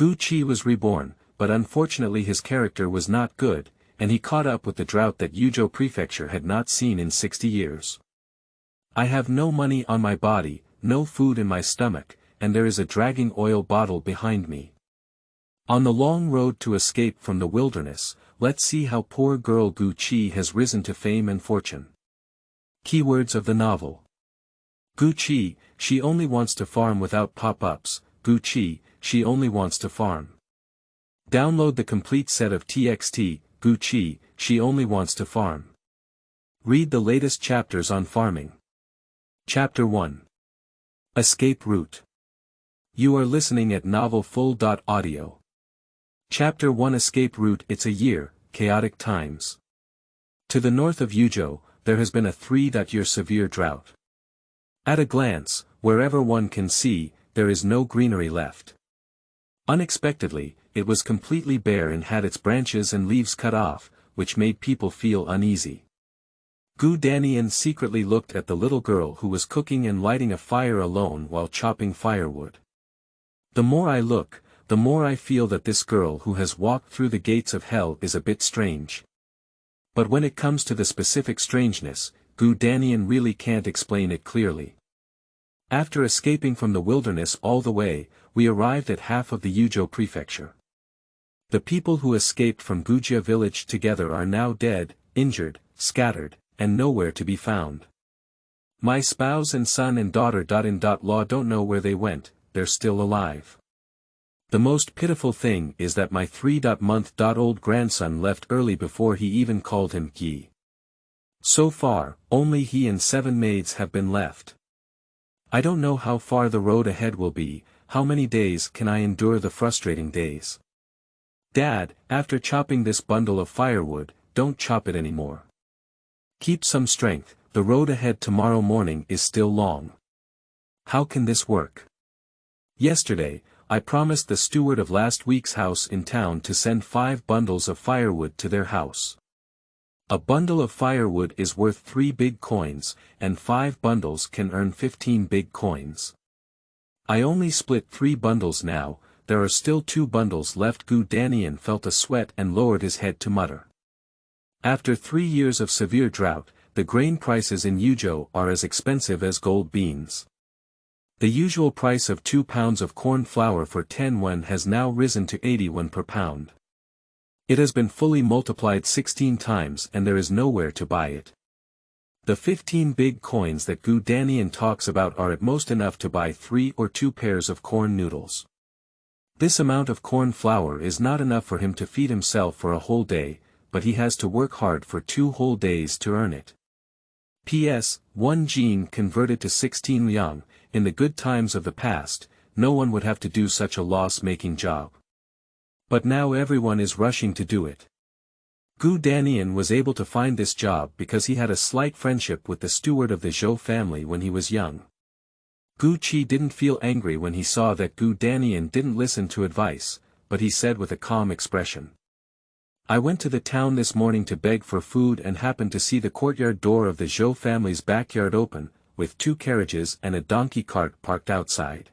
Gu Qi was reborn, but unfortunately his character was not good, and he caught up with the drought that Yuzhou Prefecture had not seen in 60 years. I have no money on my body, no food in my stomach, and there is a dragging oil bottle behind me. On the long road to escape from the wilderness, let's see how poor girl Gu Qi has risen to fame and fortune. Keywords of the novel. Gu Qi, she only wants to farm without pop-ups. Gu Qi, she only wants to farm. Download the complete set of TXT, Gu Qi, she only wants to farm. Read the latest chapters on farming. Chapter 1. Escape Route. You are listening at novelfull.audio. Chapter 1 Escape Route. It's a year, chaotic times. To the north of Yuzhou, there has been a 3-year severe drought. At a glance, wherever one can see, there is no greenery left. Unexpectedly, it was completely bare and had its branches and leaves cut off, which made people feel uneasy. Gu Danian secretly looked at the little girl who was cooking and lighting a fire alone while chopping firewood. The more I look, the more I feel that this girl who has walked through the gates of hell is a bit strange. But when it comes to the specific strangeness, Gu Danian really can't explain it clearly. After escaping from the wilderness all the way, we arrived at half of the Yuzhou Prefecture. The people who escaped from Gujia village together are now dead, injured, scattered, and nowhere to be found. My spouse and son and daughter-in-law don't know where they went, they're still alive. The most pitiful thing is that my 3-month-old grandson left early before he even called him Yi. So far, only he and 7 maids have been left. I don't know how far the road ahead will be, how many days can I endure the frustrating days. Dad, after chopping this bundle of firewood, don't chop it anymore. Keep some strength, the road ahead tomorrow morning is still long. How can this work? Yesterday, I promised the steward of last week's house in town to send 5 bundles of firewood to their house. A bundle of firewood is worth 3 big coins, and 5 bundles can earn 15 big coins. I only split 3 bundles now, there are still 2 bundles left. Gu Danian felt a sweat and lowered his head to mutter. After 3 years of severe drought, the grain prices in Yuzhou are as expensive as gold beans. The usual price of 2 pounds of corn flour for 10 won has now risen to 80 won per pound. It has been fully multiplied 16 times and there is nowhere to buy it. The 15 big coins that Gu Danian talks about are at most enough to buy 3 or 2 pairs of corn noodles. This amount of corn flour is not enough for him to feed himself for a whole day, but he has to work hard for 2 whole days to earn it. P.S. 1 Jin converted to 16 Liang. In the good times of the past, no one would have to do such a loss-making job. But now everyone is rushing to do it. Gu Danian was able to find this job because he had a slight friendship with the steward of the Zhou family when he was young. Gu Qi didn't feel angry when he saw that Gu Danian didn't listen to advice, but he said with a calm expression. I went to the town this morning to beg for food and happened to see the courtyard door of the Zhou family's backyard open, with 2 carriages and a donkey cart parked outside.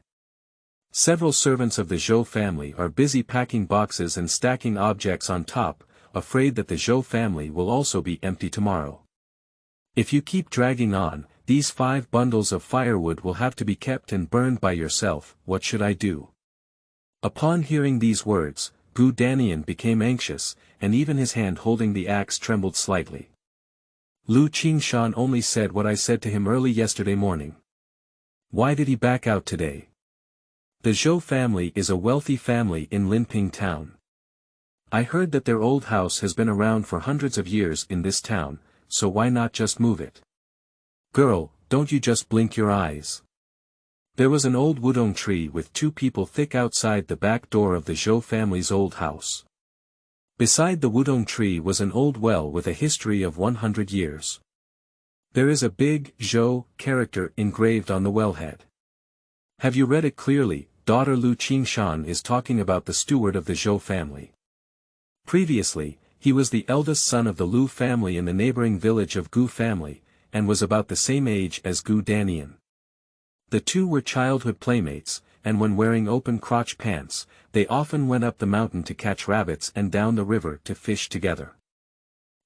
Several servants of the Zhou family are busy packing boxes and stacking objects on top, afraid that the Zhou family will also be empty tomorrow. If you keep dragging on, these 5 bundles of firewood will have to be kept and burned by yourself. What should I do? Upon hearing these words, Gu Danian became anxious, and even his hand holding the axe trembled slightly. Lu Qingshan only said what I said to him early yesterday morning. Why did he back out today? The Zhou family is a wealthy family in Linping town. I heard that their old house has been around for hundreds of years in this town, so why not just move it? Girl, don't you just blink your eyes. There was an old wudong tree with 2 people thick outside the back door of the Zhou family's old house. Beside the wudong tree was an old well with a history of 100 years. There is a big Zhou character engraved on the wellhead. Have you read it clearly? Daughter Lu Qingshan is talking about the steward of the Zhou family. Previously, he was the eldest son of the Lu family in the neighboring village of Gu family, and was about the same age as Gu Danian. The 2 were childhood playmates, and when wearing open crotch pants, they often went up the mountain to catch rabbits and down the river to fish together.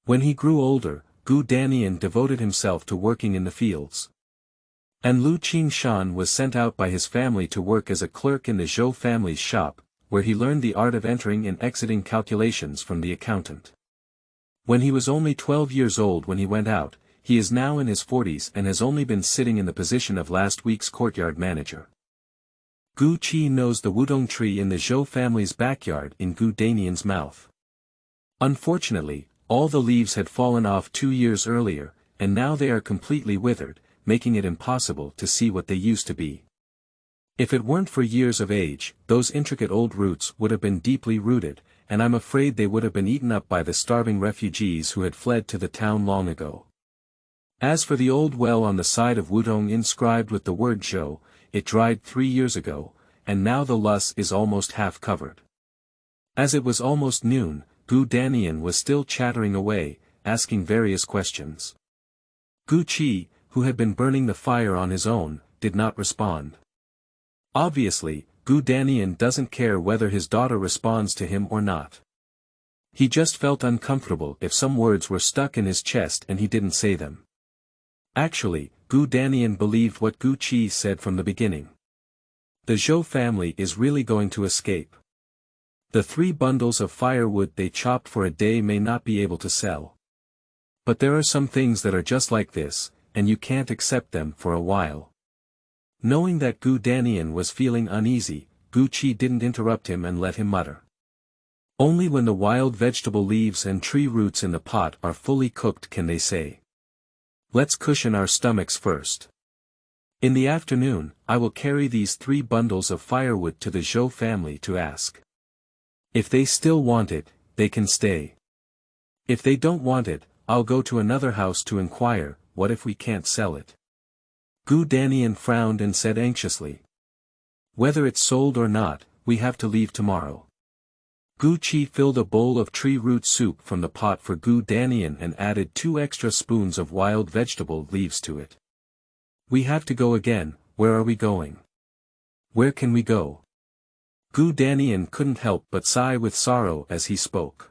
When he grew older, Gu Danian devoted himself to working in the fields. And Lu Qingshan was sent out by his family to work as a clerk in the Zhou family's shop, where he learned the art of entering and exiting calculations from the accountant. When he was only 12 years old when he went out, he is now in his 40s and has only been sitting in the position of last week's courtyard manager. Gu Qi knows the wudong tree in the Zhou family's backyard in Gu Danian's mouth. Unfortunately, all the leaves had fallen off 2 years earlier, and now they are completely withered, making it impossible to see what they used to be. If it weren't for years of age, those intricate old roots would have been deeply rooted, and I'm afraid they would have been eaten up by the starving refugees who had fled to the town long ago. As for the old well on the side of Wudong inscribed with the word Zhou, it dried 3 years ago, and now the loess is almost half covered. As it was almost noon, Gu Danian was still chattering away, asking various questions. Gu Qi, who had been burning the fire on his own, did not respond. Obviously, Gu Danian doesn't care whether his daughter responds to him or not. He just felt uncomfortable if some words were stuck in his chest and he didn't say them. Actually, Gu Danian believed what Gu Qi said from the beginning. The Zhou family is really going to escape. The 3 bundles of firewood they chopped for a day may not be able to sell. But there are some things that are just like this, and you can't accept them for a while. Knowing that Gu Danian was feeling uneasy, Gu Qi didn't interrupt him and let him mutter. Only when the wild vegetable leaves and tree roots in the pot are fully cooked can they say. Let's cushion our stomachs first. In the afternoon, I will carry these 3 bundles of firewood to the Zhou family to ask. If they still want it, they can stay. If they don't want it, I'll go to another house to inquire, what if we can't sell it? Gu Danian frowned and said anxiously. Whether it's sold or not, we have to leave tomorrow. Gu Qi filled a bowl of tree root soup from the pot for Gu Danian and added 2 extra spoons of wild vegetable leaves to it. We have to go again. Where are we going? Where can we go? Gu Danian couldn't help but sigh with sorrow as he spoke.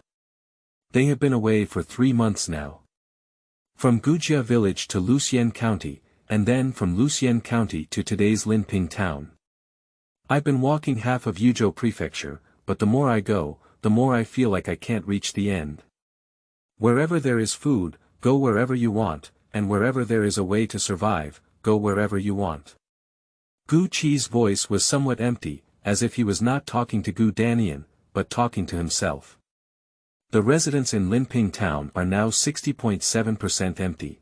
They have been away for 3 months now. From Gujia village to Luxian County, and then from Luxian County to today's Linping town. I've been walking half of Yuzhou Prefecture, but the more I go, the more I feel like I can't reach the end. Wherever there is food, go wherever you want, and wherever there is a way to survive, go wherever you want. Gu Qi's voice was somewhat empty, as if he was not talking to Gu Danian, but talking to himself. The residents in Linping town are now 60.7% empty.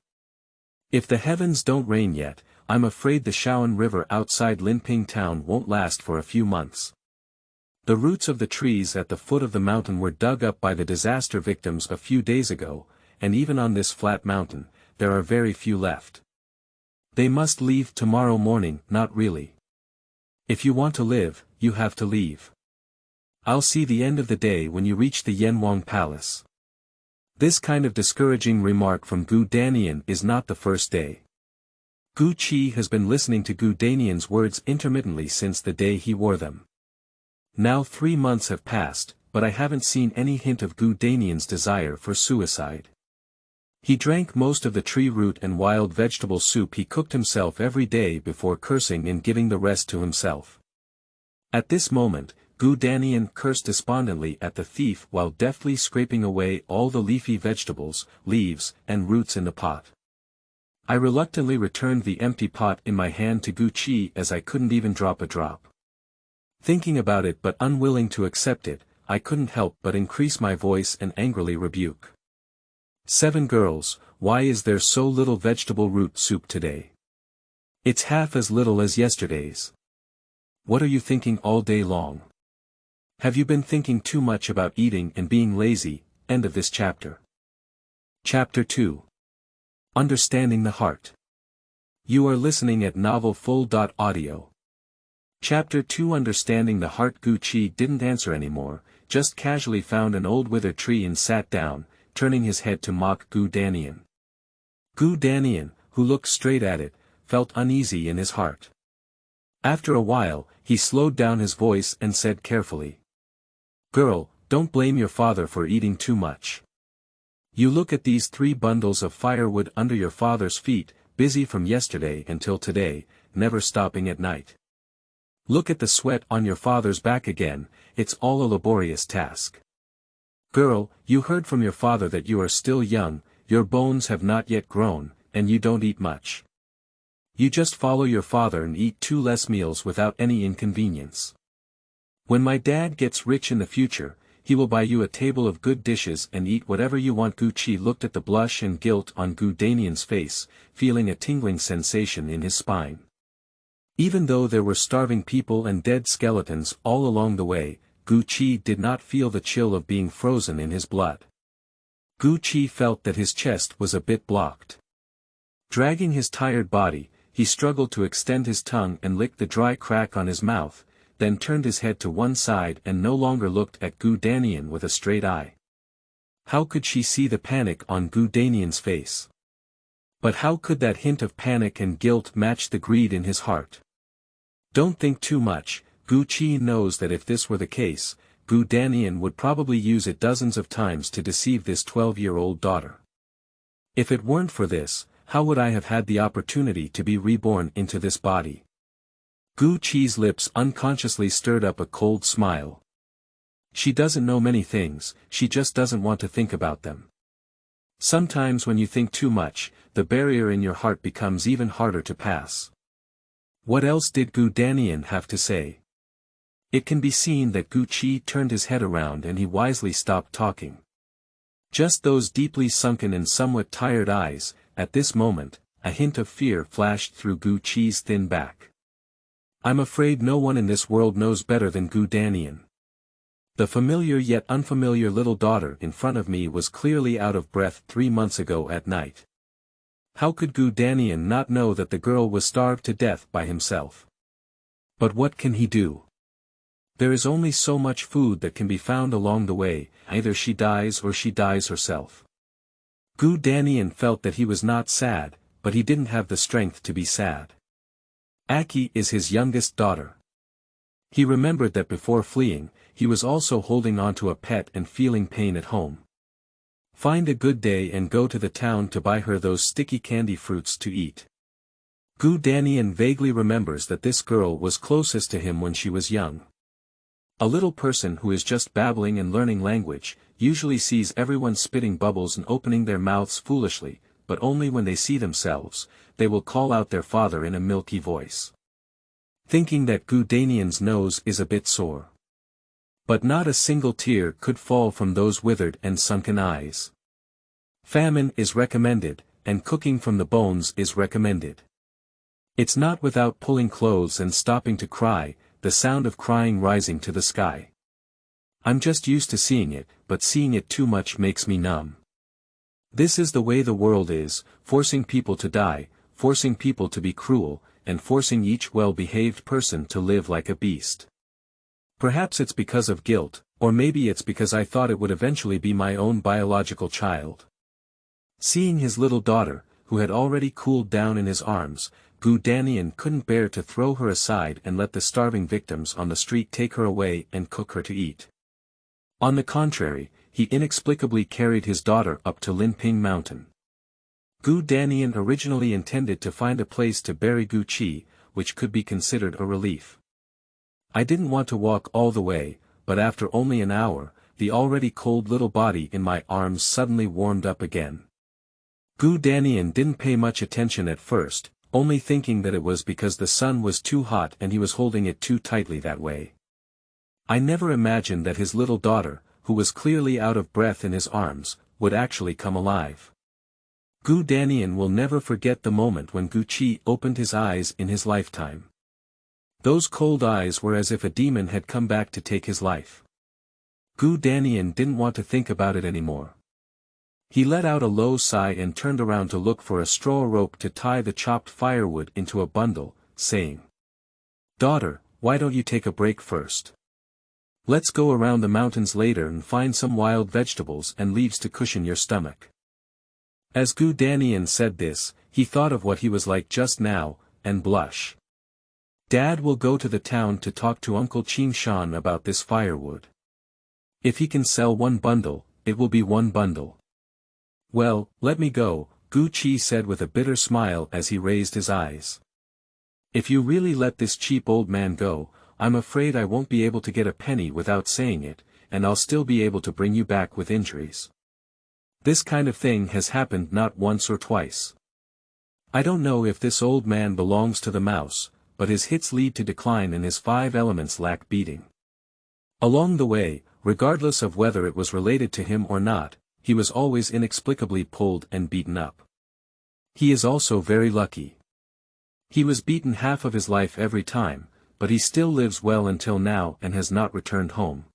If the heavens don't rain yet, I'm afraid the Shaoan River outside Linping town won't last for a few months. The roots of the trees at the foot of the mountain were dug up by the disaster victims a few days ago, and even on this flat mountain, there are very few left. They must leave tomorrow morning. Not really. If you want to live, you have to leave. I'll see the end of the day when you reach the Yanwang Palace. This kind of discouraging remark from Gu Danian is not the first day. Gu Qi has been listening to Gu Danian's words intermittently since the day he wore them. Now 3 months have passed, but I haven't seen any hint of Gu Danian's desire for suicide. He drank most of the tree root and wild vegetable soup he cooked himself every day before cursing and giving the rest to himself. At this moment, Gu Danian cursed despondently at the thief while deftly scraping away all the leafy vegetables, leaves, and roots in the pot. I reluctantly returned the empty pot in my hand to Gu Qi as I couldn't even drop a drop. Thinking about it but unwilling to accept it, I couldn't help but increase my voice and angrily rebuke. 7 girls, why is there so little vegetable root soup today? It's half as little as yesterday's. What are you thinking all day long? Have you been thinking too much about eating and being lazy? End of this chapter. Chapter 2. Understanding the Heart. You are listening at novelfull.audio. Chapter 2. Understanding the Heart. Gu Qi didn't answer anymore, just casually found an old withered tree and sat down, turning his head to mock Gu Danian. Gu Danian, who looked straight at it, felt uneasy in his heart. After a while, he slowed down his voice and said carefully. Girl, don't blame your father for eating too much. You look at these 3 bundles of firewood under your father's feet, busy from yesterday until today, never stopping at night. Look at the sweat on your father's back again, it's all a laborious task. Girl, you heard from your father that you are still young, your bones have not yet grown, and you don't eat much. You just follow your father and eat 2 less meals without any inconvenience. When my dad gets rich in the future, he will buy you a table of good dishes and eat whatever you want. Gucci looked at the blush and guilt on Gu Danian's face, feeling a tingling sensation in his spine. Even though there were starving people and dead skeletons all along the way, Gucci did not feel the chill of being frozen in his blood. Gucci felt that his chest was a bit blocked. Dragging his tired body, he struggled to extend his tongue and lick the dry crack on his mouth, then turned his head to one side and no longer looked at Gu Danian with a straight eye. How could she see the panic on Gu Danian's face? But how could that hint of panic and guilt match the greed in his heart? Don't think too much, Gucci knows that if this were the case, Gu Danian would probably use it dozens of times to deceive this 12-year-old daughter. If it weren't for this, how would I have had the opportunity to be reborn into this body? Gucci's lips unconsciously stirred up a cold smile. She doesn't know many things, she just doesn't want to think about them. Sometimes when you think too much, the barrier in your heart becomes even harder to pass. What else did Gu Danian have to say? It can be seen that Gucci turned his head around and he wisely stopped talking. Just those deeply sunken and somewhat tired eyes. At this moment, a hint of fear flashed through Gucci's thin back. I'm afraid no one in this world knows better than Gu Danian. The familiar yet unfamiliar little daughter in front of me was clearly out of breath 3 months ago at night. How could Gu Danian not know that the girl was starved to death by himself? But what can he do? There is only so much food that can be found along the way, either she dies or she dies herself. Gu Danian felt that he was not sad, but he didn't have the strength to be sad. Aki is his youngest daughter. He remembered that before fleeing, he was also holding on to a pet and feeling pain at home. Find a good day and go to the town to buy her those sticky candy fruits to eat. Gu Danian vaguely remembers that this girl was closest to him when she was young. A little person who is just babbling and learning language, usually sees everyone spitting bubbles and opening their mouths foolishly, but only when they see themselves, they will call out their father in a milky voice. Thinking that Gu Danian's nose is a bit sore. But not a single tear could fall from those withered and sunken eyes. Famine is recommended, and cooking from the bones is recommended. It's not without pulling clothes and stopping to cry, the sound of crying rising to the sky. I'm just used to seeing it, but seeing it too much makes me numb. This is the way the world is, forcing people to die, forcing people to be cruel, and forcing each well-behaved person to live like a beast. Perhaps it's because of guilt, or maybe it's because I thought it would eventually be my own biological child. Seeing his little daughter, who had already cooled down in his arms, Gu Danian couldn't bear to throw her aside and let the starving victims on the street take her away and cook her to eat. On the contrary, he inexplicably carried his daughter up to Linping Mountain. Gu Danian originally intended to find a place to bury Gucci, which could be considered a relief. I didn't want to walk all the way, but after only an hour, the already cold little body in my arms suddenly warmed up again. Gu Danian didn't pay much attention at first, only thinking that it was because the sun was too hot and he was holding it too tightly that way. I never imagined that his little daughter, who was clearly out of breath in his arms, would actually come alive. Gu Danian will never forget the moment when Gucci opened his eyes in his lifetime. Those cold eyes were as if a demon had come back to take his life. Gu Danian didn't want to think about it anymore. He let out a low sigh and turned around to look for a straw rope to tie the chopped firewood into a bundle, saying, "Daughter, why don't you take a break first? Let's go around the mountains later and find some wild vegetables and leaves to cushion your stomach." As Gu Danian said this, he thought of what he was like just now, and blush. Dad will go to the town to talk to Uncle Qin Shan about this firewood. If he can sell 1 bundle, it will be 1 bundle. Well, let me go, Gu Qi said with a bitter smile as he raised his eyes. If you really let this cheap old man go, I'm afraid I won't be able to get a penny without saying it, and I'll still be able to bring you back with injuries. This kind of thing has happened not once or twice. I don't know if this old man belongs to the mouse, but his hits lead to decline and his 5 elements lack beating. Along the way, regardless of whether it was related to him or not, he was always inexplicably pulled and beaten up. He is also very lucky. He was beaten half of his life every time, but he still lives well until now and has not returned home.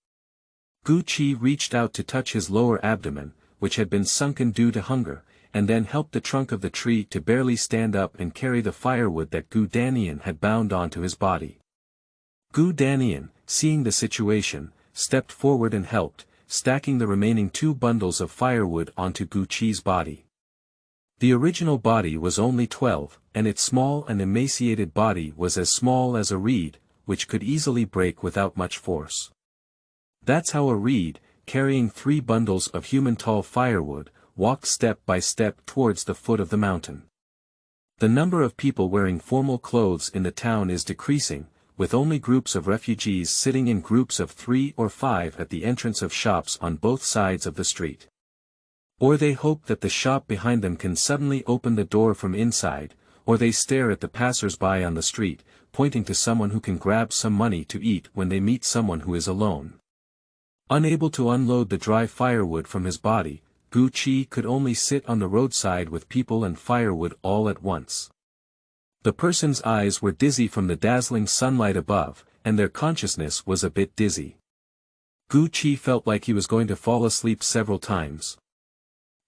Gu Qi reached out to touch his lower abdomen, which had been sunken due to hunger, and then helped the trunk of the tree to barely stand up and carry the firewood that Gu Danian had bound onto his body. Gu Danian, seeing the situation, stepped forward and helped, stacking the remaining 2 bundles of firewood onto Gu Qi's body. The original body was only 12, and its small and emaciated body was as small as a reed, which could easily break without much force. That's how a reed, carrying 3 bundles of human-tall firewood, walked step by step towards the foot of the mountain. The number of people wearing formal clothes in the town is decreasing, with only groups of refugees sitting in groups of 3 or 5 at the entrance of shops on both sides of the street. Or they hope that the shop behind them can suddenly open the door from inside, or they stare at the passers-by on the street, pointing to someone who can grab some money to eat when they meet someone who is alone. Unable to unload the dry firewood from his body, Gu Qi could only sit on the roadside with people and firewood all at once. The person's eyes were dizzy from the dazzling sunlight above, and their consciousness was a bit dizzy. Gu Qi felt like he was going to fall asleep several times.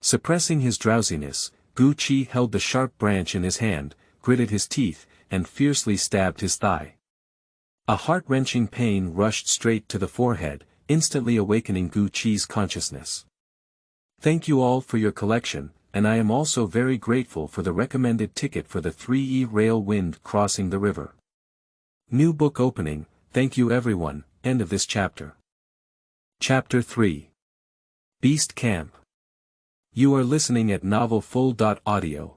Suppressing his drowsiness, Gu Qi held the sharp branch in his hand, gritted his teeth, and fiercely stabbed his thigh. A heart-wrenching pain rushed straight to the forehead, instantly awakening Gu Qi's consciousness. Thank you all for your collection, and I am also very grateful for the recommended ticket for the 3E rail wind crossing the river. New book opening, thank you everyone, end of this chapter. Chapter 3. Beast Camp. You are listening at novelfull.audio.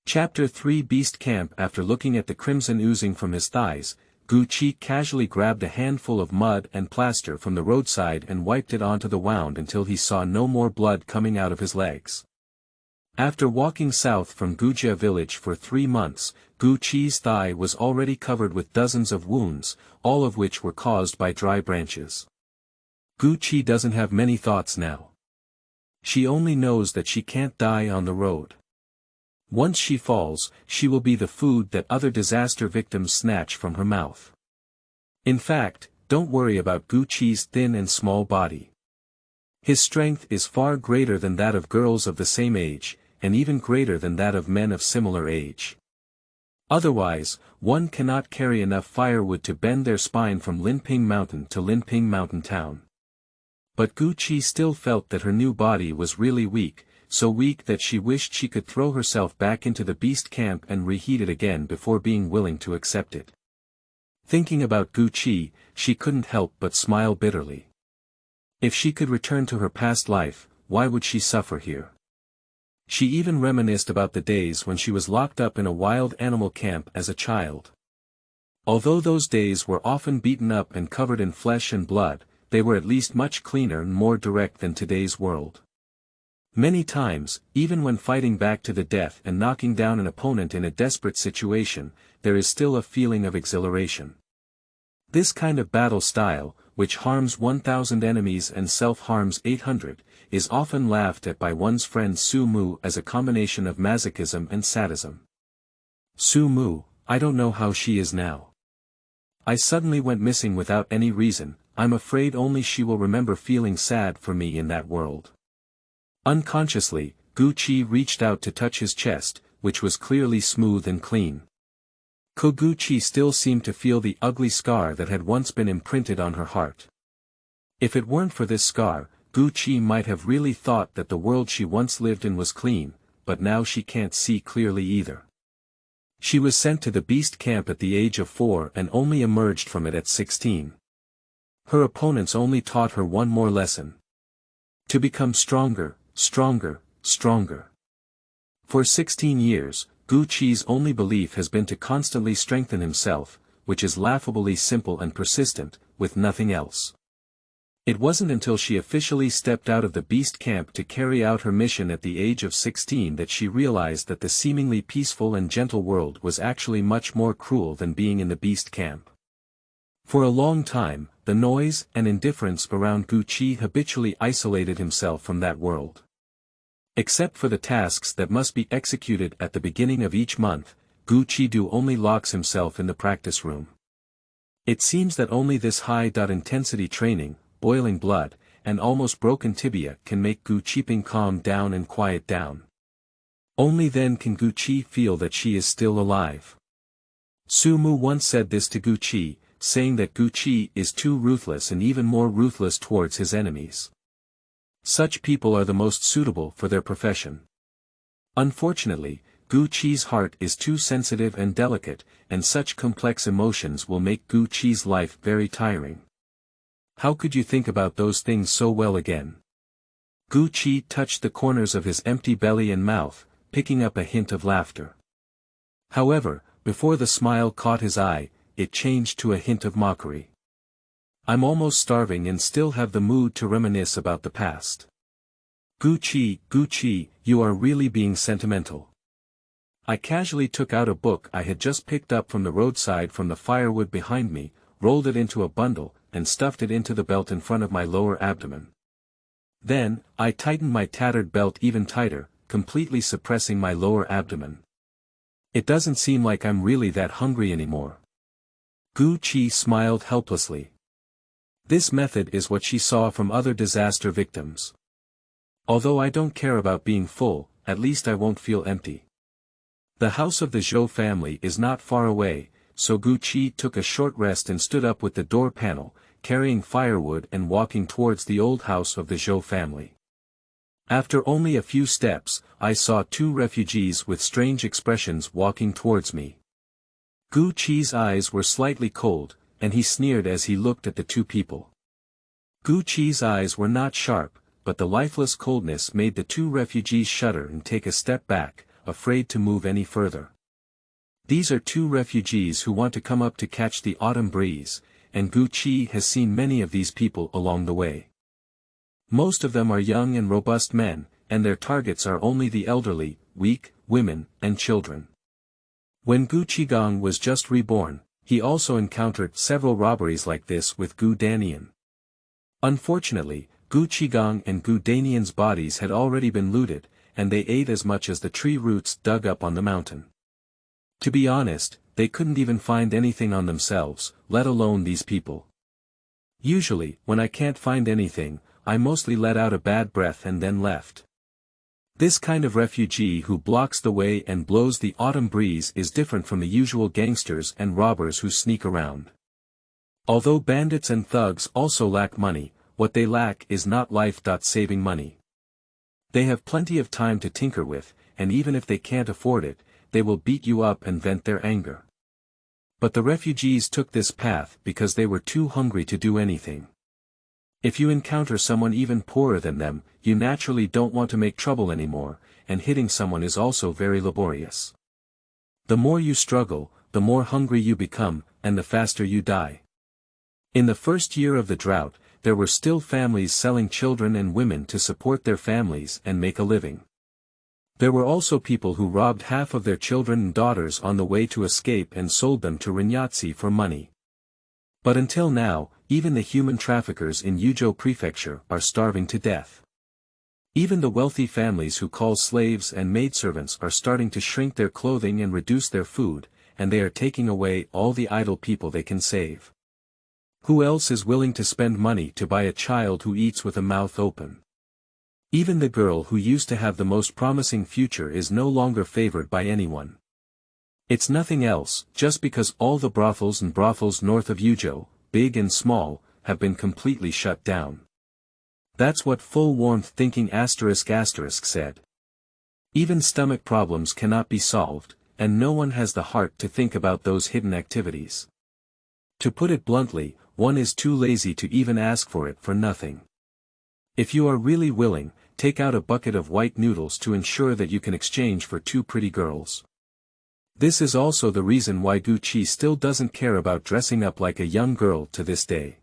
Chapter 3 Beast Camp. After looking at the crimson oozing from his thighs, Gu Qi casually grabbed a handful of mud and plaster from the roadside and wiped it onto the wound until he saw no more blood coming out of his legs. After walking south from Gujia village for 3 months, Gu Qi's thigh was already covered with dozens of wounds, all of which were caused by dry branches. Gu Qi doesn't have many thoughts now. She only knows that she can't die on the road. Once she falls, she will be the food that other disaster victims snatch from her mouth. In fact, don't worry about Gu Qi's thin and small body. His strength is far greater than that of girls of the same age, and even greater than that of men of similar age. Otherwise, one cannot carry enough firewood to bend their spine from Linping Mountain to Linping Mountain Town. But Gu Qi still felt that her new body was really weak, so weak that she wished she could throw herself back into the beast camp and reheat it again before being willing to accept it. Thinking about Gu Qi, she couldn't help but smile bitterly. If she could return to her past life, why would she suffer here? She even reminisced about the days when she was locked up in a wild animal camp as a child. Although those days were often beaten up and covered in flesh and blood, they were at least much cleaner and more direct than today's world. Many times, even when fighting back to the death and knocking down an opponent in a desperate situation, there is still a feeling of exhilaration. This kind of battle style, which harms 1,000 enemies and self-harms 800, is often laughed at by one's friend Su Mu as a combination of masochism and sadism. Su Mu, I don't know how she is now. I suddenly went missing without any reason, I'm afraid only she will remember feeling sad for me in that world. Unconsciously, Gu Qi reached out to touch his chest, which was clearly smooth and clean. Gu Qi still seemed to feel the ugly scar that had once been imprinted on her heart. If it weren't for this scar, Gu Qi might have really thought that the world she once lived in was clean, but now she can't see clearly either. She was sent to the beast camp at the age of 4 and only emerged from it at 16. Her opponents only taught her one more lesson. To become stronger, stronger, stronger. For 16 years, Gu Qi's only belief has been to constantly strengthen himself, which is laughably simple and persistent, with nothing else. It wasn't until she officially stepped out of the beast camp to carry out her mission at the age of 16 that she realized that the seemingly peaceful and gentle world was actually much more cruel than being in the beast camp. For a long time, the noise and indifference around Gu Qi habitually isolated himself from that world. Except for the tasks that must be executed at the beginning of each month, Gu Qidu only locks himself in the practice room. It seems that only this high-intensity training, boiling blood, and almost broken tibia can make Gu Qiping calm down and quiet down. Only then can Gu Qi feel that she is still alive. Su Mu once said this to Gu Qi, saying that Gu Qi is too ruthless and even more ruthless towards his enemies. Such people are the most suitable for their profession. Unfortunately, Gu Qi's heart is too sensitive and delicate, and such complex emotions will make Gu Qi's life very tiring. How could you think about those things so well again? Gu Qi touched the corners of his empty belly and mouth, picking up a hint of laughter. However, before the smile caught his eye, it changed to a hint of mockery. I'm almost starving and still have the mood to reminisce about the past. Gu Qi, you are really being sentimental. I casually took out a book I had just picked up from the roadside from the firewood behind me, rolled it into a bundle, and stuffed it into the belt in front of my lower abdomen. Then, I tightened my tattered belt even tighter, completely suppressing my lower abdomen. It doesn't seem like I'm really that hungry anymore. Gu Qi smiled helplessly. This method is what she saw from other disaster victims. Although I don't care about being full, at least I won't feel empty. The house of the Zhou family is not far away, so Gu Qi took a short rest and stood up with the door panel, carrying firewood and walking towards the old house of the Zhou family. After only a few steps, I saw 2 refugees with strange expressions walking towards me. Gu Qi's eyes were slightly cold, and he sneered as he looked at the 2 people. Gu Qi's eyes were not sharp, but the lifeless coldness made the 2 refugees shudder and take a step back, afraid to move any further. These are 2 refugees who want to come up to catch the autumn breeze, and Gu Qi has seen many of these people along the way. Most of them are young and robust men, and their targets are only the elderly, weak, women, and children. When Gu Qigong was just reborn, he also encountered several robberies like this with Gu Danian. Unfortunately, Gu Qigong and Gu Danian's bodies had already been looted, and they ate as much as the tree roots dug up on the mountain. To be honest, they couldn't even find anything on themselves, let alone these people. Usually, when I can't find anything, I mostly let out a bad breath and then left. This kind of refugee who blocks the way and blows the autumn breeze is different from the usual gangsters and robbers who sneak around. Although bandits and thugs also lack money, what they lack is not life-saving money. They have plenty of time to tinker with, and even if they can't afford it, they will beat you up and vent their anger. But the refugees took this path because they were too hungry to do anything. If you encounter someone even poorer than them, you naturally don't want to make trouble anymore, and hitting someone is also very laborious. The more you struggle, the more hungry you become, and the faster you die. In the first year of the drought, there were still families selling children and women to support their families and make a living. There were also people who robbed half of their children and daughters on the way to escape and sold them to Rinyatsi for money. But until now, even the human traffickers in Yuzhou Prefecture are starving to death. Even the wealthy families who call slaves and maidservants are starting to shrink their clothing and reduce their food, and they are taking away all the idle people they can save. Who else is willing to spend money to buy a child who eats with a mouth open? Even the girl who used to have the most promising future is no longer favored by anyone. It's nothing else, just because all the brothels north of Yuzhou, big and small, have been completely shut down. That's what full warmth thinking *** said. Even stomach problems cannot be solved, and no one has the heart to think about those hidden activities. To put it bluntly, one is too lazy to even ask for it for nothing. If you are really willing, take out a bucket of white noodles to ensure that you can exchange for 2 pretty girls. This is also the reason why Gu Qi still doesn't care about dressing up like a young girl to this day.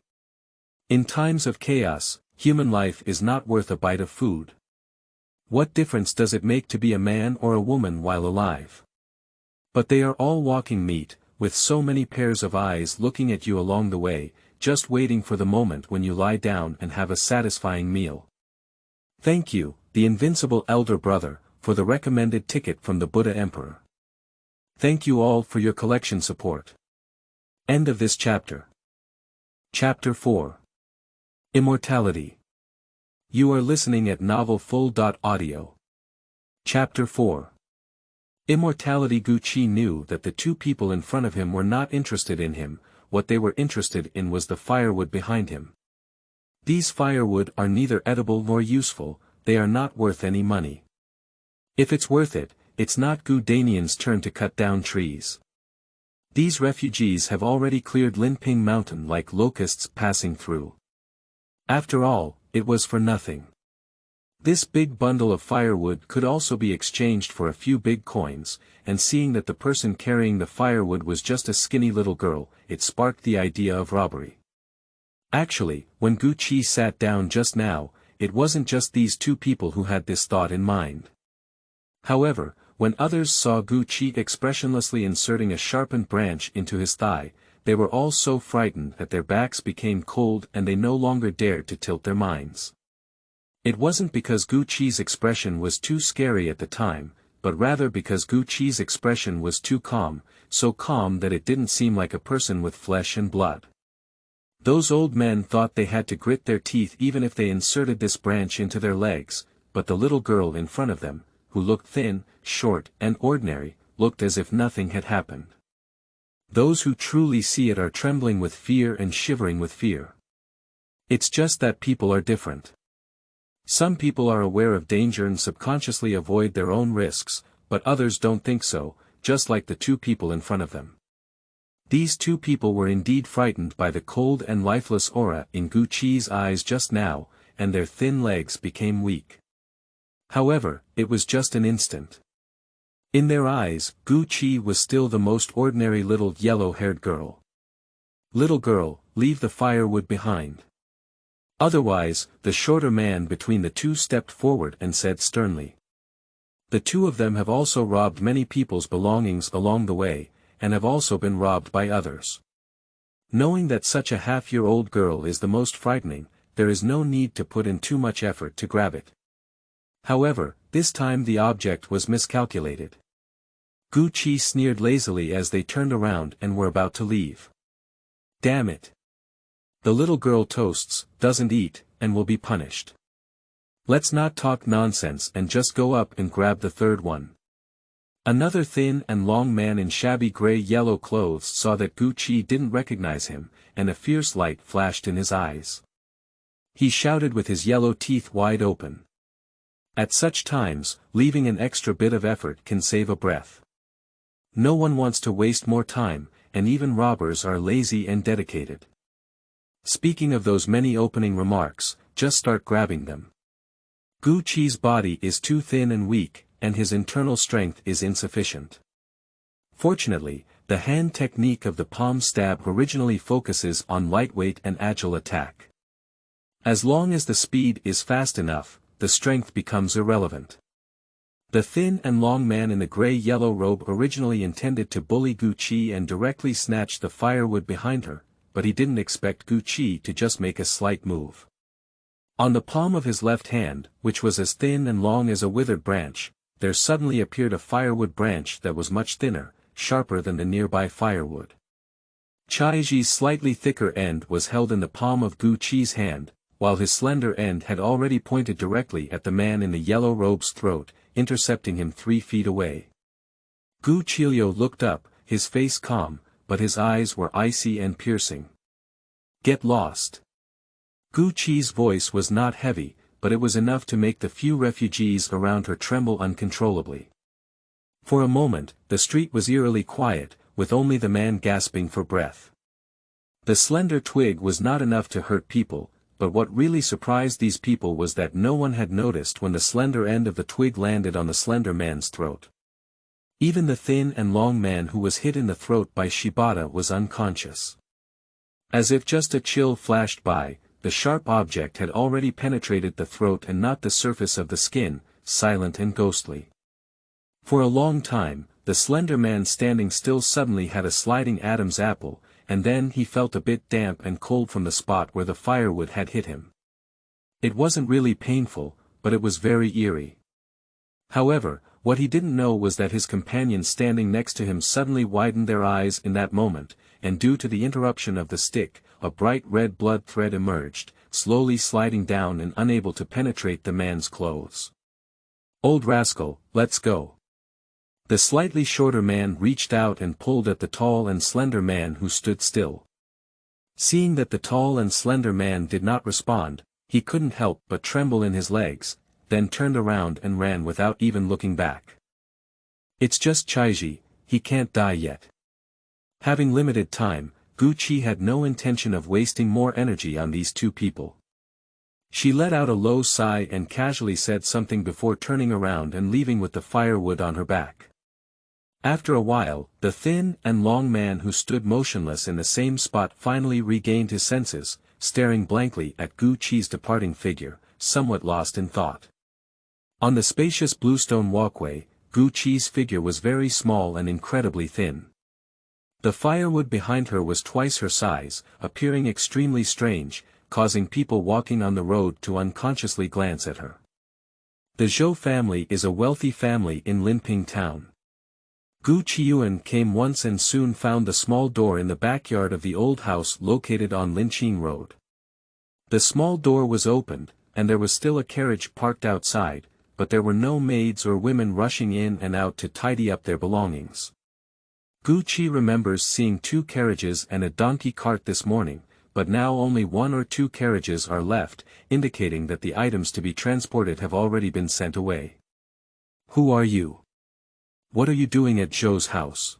In times of chaos, human life is not worth a bite of food. What difference does it make to be a man or a woman while alive? But they are all walking meat, with so many pairs of eyes looking at you along the way, just waiting for the moment when you lie down and have a satisfying meal. Thank you, the invincible elder brother, for the recommended ticket from the Buddha Emperor. Thank you all for your collection support. End of this chapter. Chapter 4. Immortality. You are listening at novelfull.audio. Chapter 4. Immortality. Gu Qi knew that the 2 people in front of him were not interested in him, what they were interested in was the firewood behind him. These firewood are neither edible nor useful, they are not worth any money. If it's worth it, it's not Gu Danian's turn to cut down trees. These refugees have already cleared Linping Mountain like locusts passing through. After all, it was for nothing. This big bundle of firewood could also be exchanged for a few big coins, and seeing that the person carrying the firewood was just a skinny little girl, it sparked the idea of robbery. Actually, when Gu Qi sat down just now, it wasn't just these 2 people who had this thought in mind. However, when others saw Gu Qi expressionlessly inserting a sharpened branch into his thigh, they were all so frightened that their backs became cold and they no longer dared to tilt their minds. It wasn't because Gu Qi's expression was too scary at the time, but rather because Gu Qi's expression was too calm, so calm that it didn't seem like a person with flesh and blood. Those old men thought they had to grit their teeth even if they inserted this branch into their legs, but the little girl in front of them, who looked thin, short, and ordinary, looked as if nothing had happened. Those who truly see it are trembling with fear and shivering with fear. It's just that people are different. Some people are aware of danger and subconsciously avoid their own risks, but others don't think so, just like the 2 people in front of them. These 2 people were indeed frightened by the cold and lifeless aura in Gu Qi's eyes just now, and their thin legs became weak. However, it was just an instant. In their eyes, Gu Qi was still the most ordinary little yellow-haired girl. Little girl, leave the firewood behind. Otherwise, the shorter man between the 2 stepped forward and said sternly. The 2 of them have also robbed many people's belongings along the way, and have also been robbed by others. Knowing that such a half-year-old girl is the most frightening, there is no need to put in too much effort to grab it. However, this time the object was miscalculated. Gu Qi sneered lazily as they turned around and were about to leave. Damn it. The little girl toasts, doesn't eat, and will be punished. Let's not talk nonsense and just go up and grab the 3rd one. Another thin and long man in shabby gray-yellow clothes saw that Gu Qi didn't recognize him, and a fierce light flashed in his eyes. He shouted with his yellow teeth wide open. At such times, leaving an extra bit of effort can save a breath. No one wants to waste more time, and even robbers are lazy and dedicated. Speaking of those many opening remarks, just start grabbing them. Gu Qi's body is too thin and weak, and his internal strength is insufficient. Fortunately, the hand technique of the palm stab originally focuses on lightweight and agile attack. As long as the speed is fast enough, the strength becomes irrelevant. The thin and long man in the gray-yellow robe originally intended to bully Gu Qi and directly snatch the firewood behind her, but he didn't expect Gu Qi to just make a slight move. On the palm of his left hand, which was as thin and long as a withered branch, there suddenly appeared a firewood branch that was much thinner, sharper than the nearby firewood. Chaiji's slightly thicker end was held in the palm of Gu Qi's hand, while his slender end had already pointed directly at the man in the yellow robe's throat, intercepting him 3 feet away. Gu Qilio looked up, his face calm, but his eyes were icy and piercing. Get lost. Gu Qi's voice was not heavy, but it was enough to make the few refugees around her tremble uncontrollably. For a moment, the street was eerily quiet, with only the man gasping for breath. The slender twig was not enough to hurt people, but what really surprised these people was that no one had noticed when the slender end of the twig landed on the slender man's throat. Even the thin and long man who was hit in the throat by Shibata was unconscious. As if just a chill flashed by, the sharp object had already penetrated the throat and not the surface of the skin, silent and ghostly. For a long time, the slender man standing still suddenly had a sliding Adam's apple, and then he felt a bit damp and cold from the spot where the firewood had hit him. It wasn't really painful, but it was very eerie. However, what he didn't know was that his companions standing next to him suddenly widened their eyes in that moment, and due to the interruption of the stick, a bright red blood thread emerged, slowly sliding down and unable to penetrate the man's clothes. "Old rascal, let's go." The slightly shorter man reached out and pulled at the tall and slender man who stood still. Seeing that the tall and slender man did not respond, he couldn't help but tremble in his legs, then turned around and ran without even looking back. "It's just Chaiji, he can't die yet." Having limited time, Gucci had no intention of wasting more energy on these two people. She let out a low sigh and casually said something before turning around and leaving with the firewood on her back. After a while, the thin and long man who stood motionless in the same spot finally regained his senses, staring blankly at Gucci's departing figure, somewhat lost in thought. On the spacious bluestone walkway, Gucci's figure was very small and incredibly thin. The firewood behind her was twice her size, appearing extremely strange, causing people walking on the road to unconsciously glance at her. The Zhou family is a wealthy family in Linping town. Gu Qiuan came once and soon found the small door in the backyard of the old house located on Linqing Road. The small door was opened, and there was still a carriage parked outside, but there were no maids or women rushing in and out to tidy up their belongings. Gu Qi remembers seeing 2 carriages and a donkey cart this morning, but now only 1 or 2 carriages are left, indicating that the items to be transported have already been sent away. "Who are you? What are you doing at Zhou's house?"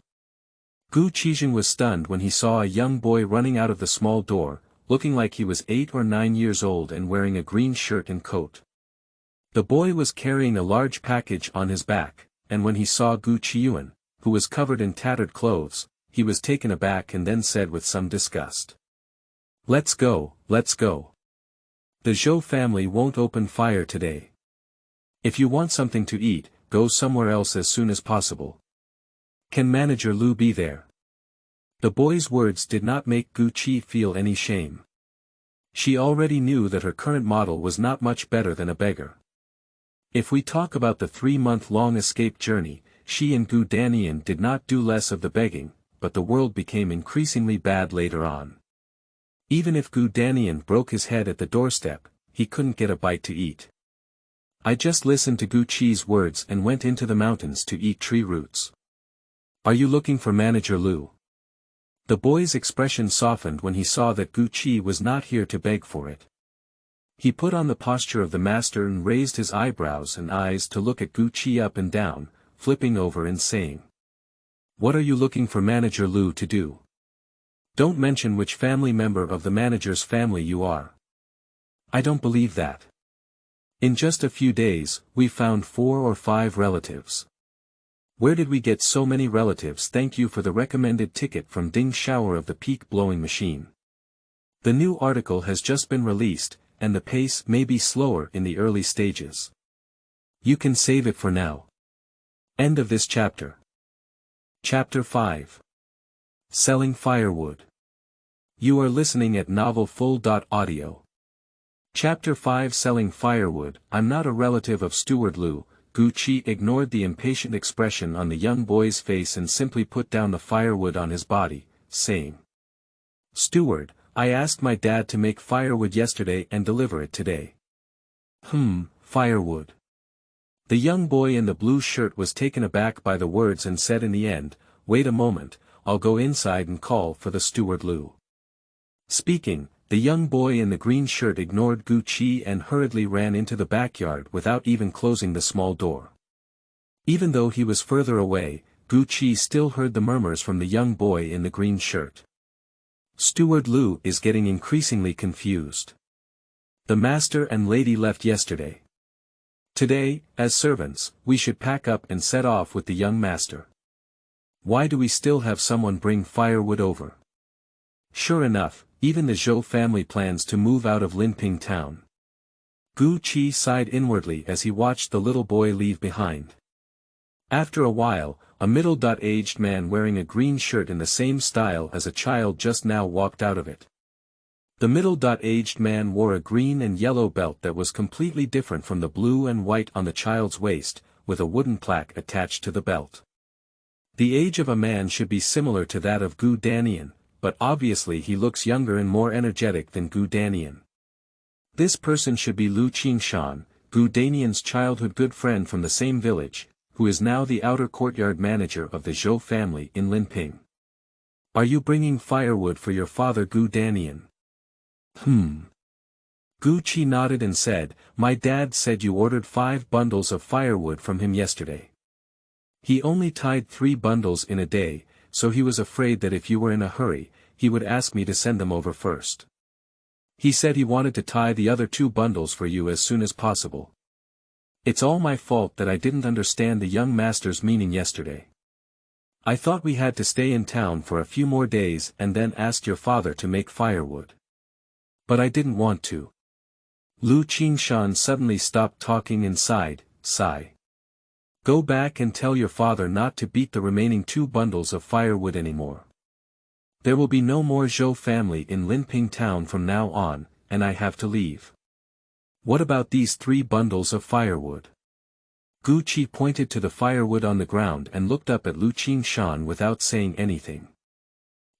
Gu Qijing was stunned when he saw a young boy running out of the small door, looking like he was 8 or 9 years old and wearing a green shirt and coat. The boy was carrying a large package on his back, and when he saw Gu Qiuan, who was covered in tattered clothes, he was taken aback and then said with some disgust, let's go." The Zhou family won't open fire today. If you want something to eat, go somewhere else as soon as possible. Can Manager Lu be there?" The boy's words did not make Gu Qi feel any shame. She already knew that her current model was not much better than a beggar. If we talk about the 3-month-long escape journey, she and Gu Danian did not do less of the begging, but the world became increasingly bad later on. Even if Gu Danian broke his head at the doorstep, he couldn't get a bite to eat. "I just listened to Gu Qi's words and went into the mountains to eat tree roots." "Are you looking for Manager Lu?" The boy's expression softened when he saw that Gu Qi was not here to beg for it. He put on the posture of the master and raised his eyebrows and eyes to look at Gu Qi up and down, flipping over and saying, "What are you looking for Manager Lu to do? Don't mention which family member of the manager's family you are." "I don't believe that. In just a few days, we found 4 or 5 relatives." "Where did we get so many relatives?" "Thank you for the recommended ticket from Ding Shower of the Peak Blowing Machine. The new article has just been released, and the pace may be slower in the early stages. You can save it for now." End of this chapter. Chapter 5. Selling Firewood. You are listening at novelfull.audio. Chapter 5 Selling Firewood. "I'm not a relative of Steward Lu." Gu Qi ignored the impatient expression on the young boy's face and simply put down the firewood on his body, saying, "Steward, I asked my dad to make firewood yesterday and deliver it today." Firewood." The young boy in the blue shirt was taken aback by the words and said in the end, "Wait a moment, I'll go inside and call for the Steward Lu." Speaking, the young boy in the green shirt ignored Gu Qi and hurriedly ran into the backyard without even closing the small door. Even though he was further away, Gu Qi still heard the murmurs from the young boy in the green shirt. Steward Lu is getting increasingly confused. The master and lady left yesterday. Today, as servants, we should pack up and set off with the young master. Why do we still have someone bring firewood over? Sure enough, even the Zhou family plans to move out of Linping town. Gu Qi sighed inwardly as he watched the little boy leave behind. After a while, a middle-aged man wearing a green shirt in the same style as a child just now walked out of it. The middle-aged man wore a green and yellow belt that was completely different from the blue and white on the child's waist, with a wooden plaque attached to the belt. The age of a man should be similar to that of Gu Danian, but obviously he looks younger and more energetic than Gu Danian. This person should be Lu Qingshan, Gu Danian's childhood good friend from the same village, who is now the outer courtyard manager of the Zhou family in Linping. Are you bringing firewood for your father Gu Danian? Gu Qi nodded and said, my dad said you ordered 5 bundles of firewood from him yesterday. He only tied 3 bundles in a day, so he was afraid that if you were in a hurry, he would ask me to send them over first. He said he wanted to tie the other 2 bundles for you as soon as possible. It's all my fault that I didn't understand the young master's meaning yesterday. I thought we had to stay in town for a few more days and then ask your father to make firewood. But I didn't want to. Lu Qingshan suddenly stopped talking and sighed, sigh. Go back and tell your father not to beat the remaining 2 bundles of firewood anymore. There will be no more Zhou family in Linping town from now on, and I have to leave. What about these 3 bundles of firewood? Gu Qi pointed to the firewood on the ground and looked up at Lu Qingshan without saying anything.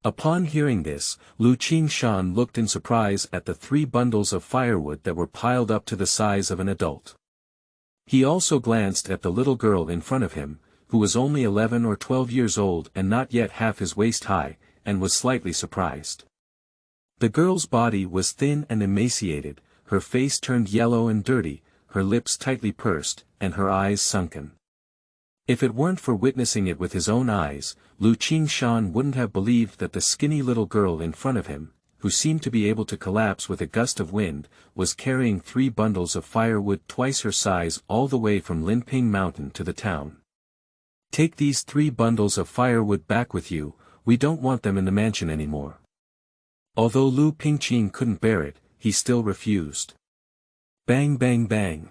Upon hearing this, Lu Qingshan looked in surprise at the 3 bundles of firewood that were piled up to the size of an adult. He also glanced at the little girl in front of him, who was only 11 or 12 years old and not yet half his waist high, and was slightly surprised. The girl's body was thin and emaciated, her face turned yellow and dirty, her lips tightly pursed, and her eyes sunken. If it weren't for witnessing it with his own eyes, Lu Qingshan wouldn't have believed that the skinny little girl in front of him, who seemed to be able to collapse with a gust of wind, was carrying 3 bundles of firewood twice her size all the way from Linping Mountain to the town. Take these 3 bundles of firewood back with you, we don't want them in the mansion anymore. Although Lu Pingqing couldn't bear it, he still refused. Bang bang bang.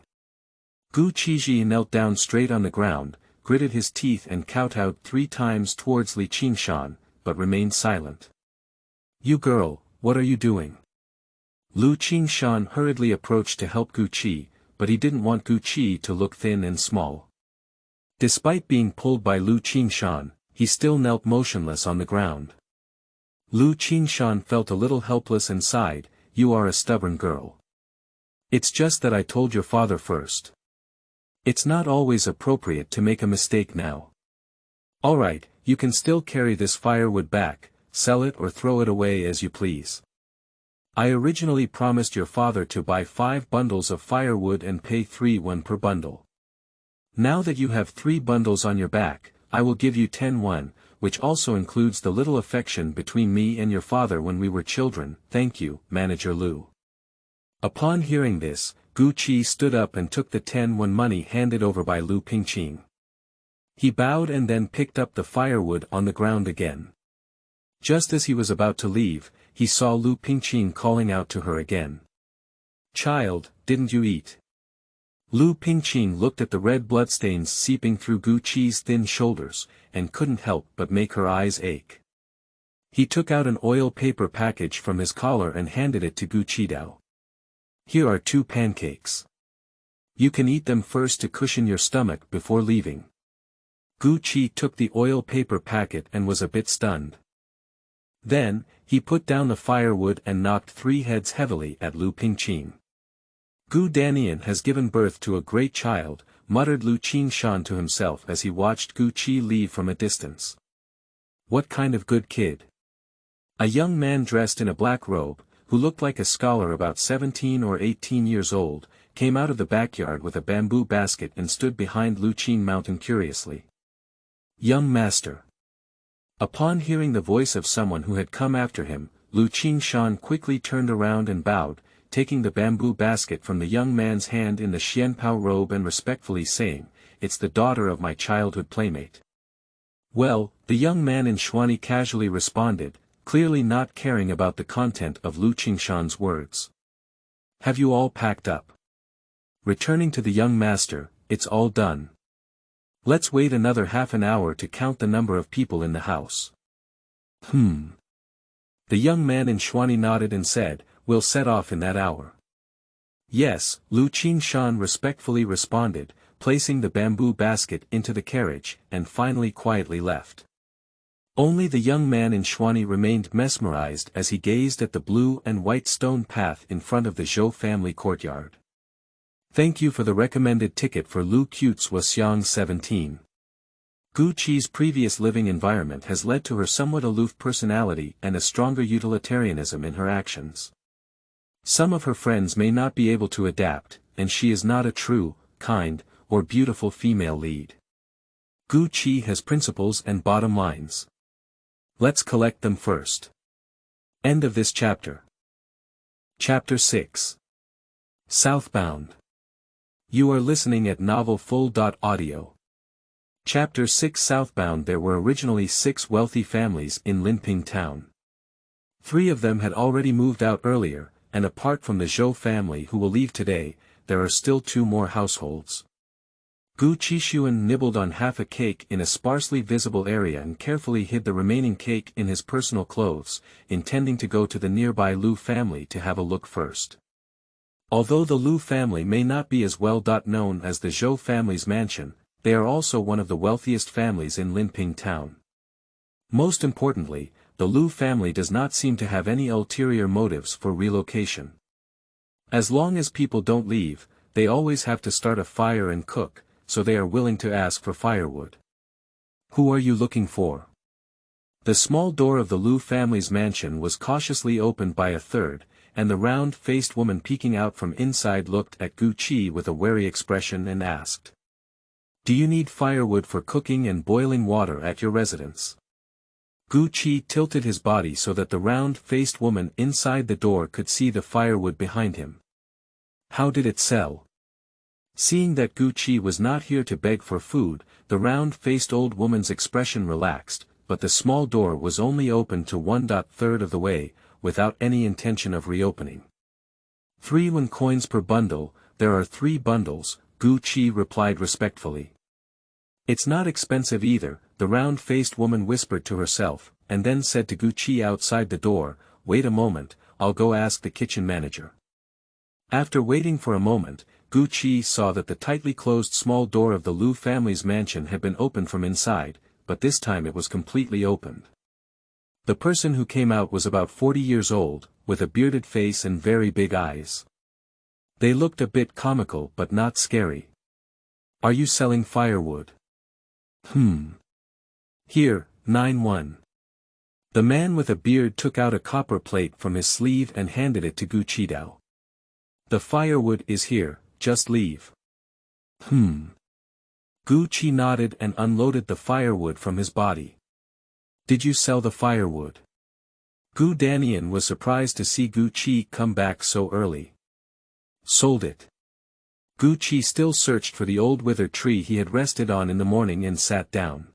Gu Qiji knelt down straight on the ground, gritted his teeth and kowtowed 3 times towards Li Qingshan, but remained silent. You girl, what are you doing? Lu Qingshan hurriedly approached to help Gu Qi, but he didn't want Gu Qi to look thin and small. Despite being pulled by Lu Qingshan, he still knelt motionless on the ground. Lu Qingshan felt a little helpless and sighed, you are a stubborn girl. It's just that I told your father first. It's not always appropriate to make a mistake now. Alright, you can still carry this firewood back, sell it or throw it away as you please. I originally promised your father to buy 5 bundles of firewood and pay 3 per bundle. Now that you have 3 bundles on your back, I will give you 10, which also includes the little affection between me and your father when we were children. Thank you, Manager Lu. Upon hearing this, Gu Qi stood up and took the 10 money handed over by Lu Pingqing. He bowed and then picked up the firewood on the ground again. Just as he was about to leave, he saw Lu Pingqing calling out to her again. Child, didn't you eat? Lu Pingqing looked at the red bloodstains seeping through Gu Qi's thin shoulders, and couldn't help but make her eyes ache. He took out an oil paper package from his collar and handed it to Gu Qidao. Here are 2 pancakes. You can eat them first to cushion your stomach before leaving. Gu Qi took the oil paper packet and was a bit stunned. Then, he put down the firewood and knocked 3 heads heavily at Lu Pingqing. Gu Danian has given birth to a great child, muttered Lu Qingshan to himself as he watched Gu Qi leave from a distance. What kind of good kid? A young man dressed in a black robe, who looked like a scholar about 17 or 18 years old, came out of the backyard with a bamboo basket and stood behind Lu Qin Mountain curiously. "Young master." Upon hearing the voice of someone who had come after him, Lu Qingshan quickly turned around and bowed, taking the bamboo basket from the young man's hand in the xianpao robe and respectfully saying, "It's the daughter of my childhood playmate." "Well," the young man in Xuani casually responded, clearly not caring about the content of Lu Qingshan's words. "Have you all packed up?" Returning to the young master, "It's all done. Let's wait another half an hour to count the number of people in the house." The young man in Xuani nodded and said, "We'll set off in that hour." "Yes," Lu Qingshan respectfully responded, placing the bamboo basket into the carriage, and finally quietly left. Only the young man in Xuani remained mesmerized as he gazed at the blue and white stone path in front of the Zhou family courtyard. Thank you for the recommended ticket for Lu Qut's Waxiang 17. Gu Qi's previous living environment has led to her somewhat aloof personality and a stronger utilitarianism in her actions. Some of her friends may not be able to adapt, and she is not a true, kind, or beautiful female lead. Gu Qi has principles and bottom lines. Let's collect them first. End of this chapter. Chapter 6. Southbound. You are listening at novelfull.audio. Chapter 6 Southbound. There were originally 6 wealthy families in Linping town. 3 of them had already moved out earlier, and apart from the Zhou family who will leave today, there are still 2 more households. Gu Qishuan nibbled on half a cake in a sparsely visible area and carefully hid the remaining cake in his personal clothes, intending to go to the nearby Lu family to have a look first. Although the Lu family may not be as well known as the Zhou family's mansion, they are also one of the wealthiest families in Linping town. Most importantly, the Lu family does not seem to have any ulterior motives for relocation. As long as people don't leave, they always have to start a fire and cook, so they are willing to ask for firewood. Who are you looking for? The small door of the Lu family's mansion was cautiously opened by a third, and the round-faced woman peeking out from inside looked at Gu Qi with a wary expression and asked, "Do you need firewood for cooking and boiling water at your residence?" Gu Qi tilted his body so that the round-faced woman inside the door could see the firewood behind him. "How did it sell?" Seeing that Gu Qi was not here to beg for food, the round-faced old woman's expression relaxed, but the small door was only open to 1/3 of the way, without any intention of reopening. 3 yuan coins per bundle. There are 3 bundles, Gu Qi replied respectfully. "It's not expensive either," the round-faced woman whispered to herself, and then said to Gu Qi outside the door, "Wait a moment, I'll go ask the kitchen manager." After waiting for a moment, Gu Qi saw that the tightly closed small door of the Lu family's mansion had been opened from inside, but this time it was completely opened. The person who came out was about 40 years old, with a bearded face and very big eyes. They looked a bit comical but not scary. "Are you selling firewood?" "Here, 9 yuan. The man with a beard took out a copper plate from his sleeve and handed it to Gu Qidao. "The firewood is here, just leave." Gu Qi nodded and unloaded the firewood from his body. "Did you sell the firewood?" Gu Danian was surprised to see Gu Qi come back so early. "Sold it." Gu Qi still searched for the old withered tree he had rested on in the morning and sat down.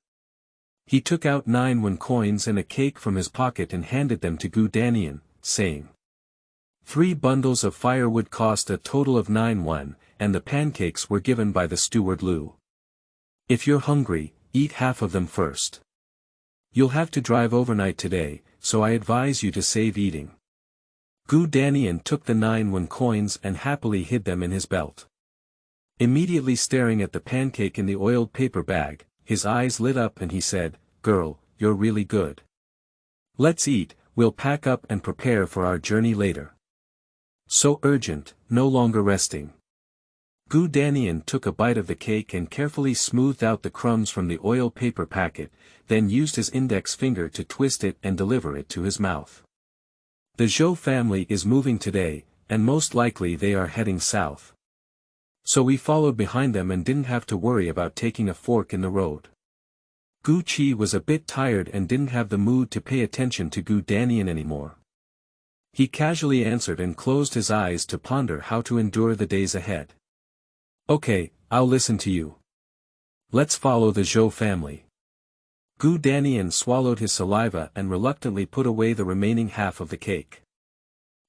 He took out 9 yuan coins and a cake from his pocket and handed them to Gu Danian, saying, 3 bundles of firewood cost a total of 9 yuan, and the pancakes were given by the steward Lu. "If you're hungry, eat half of them first. You'll have to drive overnight today, so I advise you to save eating." Gu Danian took the 9 yuan coins and happily hid them in his belt. Immediately staring at the pancake in the oiled paper bag, his eyes lit up and he said, "Girl, you're really good. Let's eat, we'll pack up and prepare for our journey later." So urgent, no longer resting. Gu Danian took a bite of the cake and carefully smoothed out the crumbs from the oil paper packet, then used his index finger to twist it and deliver it to his mouth. The Zhou family is moving today, and most likely they are heading south. So we followed behind them and didn't have to worry about taking a fork in the road. Gu Qi was a bit tired and didn't have the mood to pay attention to Gu Danian anymore. He casually answered and closed his eyes to ponder how to endure the days ahead. Okay, I'll listen to you. Let's follow the Zhou family. Gu Danian swallowed his saliva and reluctantly put away the remaining half of the cake.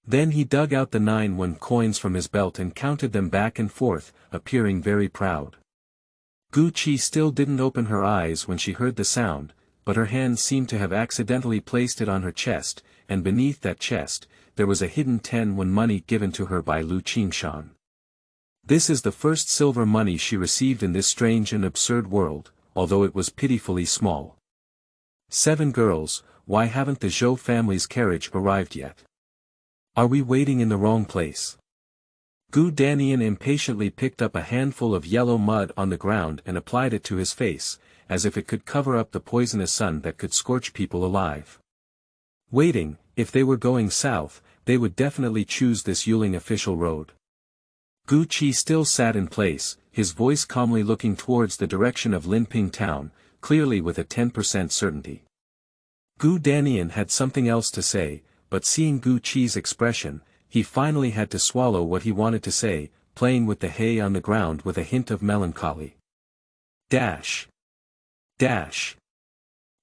Then he dug out the 9 coins from his belt and counted them back and forth, appearing very proud. Gu Qi still didn't open her eyes when she heard the sound, but her hand seemed to have accidentally placed it on her chest, and beneath that chest, there was a hidden 10 money given to her by Lu Qingshan. This is the first silver money she received in this strange and absurd world, although it was pitifully small. 7 girls, why haven't the Zhou family's carriage arrived yet? Are we waiting in the wrong place? Gu Danian impatiently picked up a handful of yellow mud on the ground and applied it to his face, as if it could cover up the poisonous sun that could scorch people alive. Waiting, if they were going south, they would definitely choose this Yuling official road. Gu Qi still sat in place, his voice calmly looking towards the direction of Linping town, clearly with a 10% certainty. Gu Danian had something else to say, but seeing Gu Qi's expression, he finally had to swallow what he wanted to say, playing with the hay on the ground with a hint of melancholy. Dash. Dash.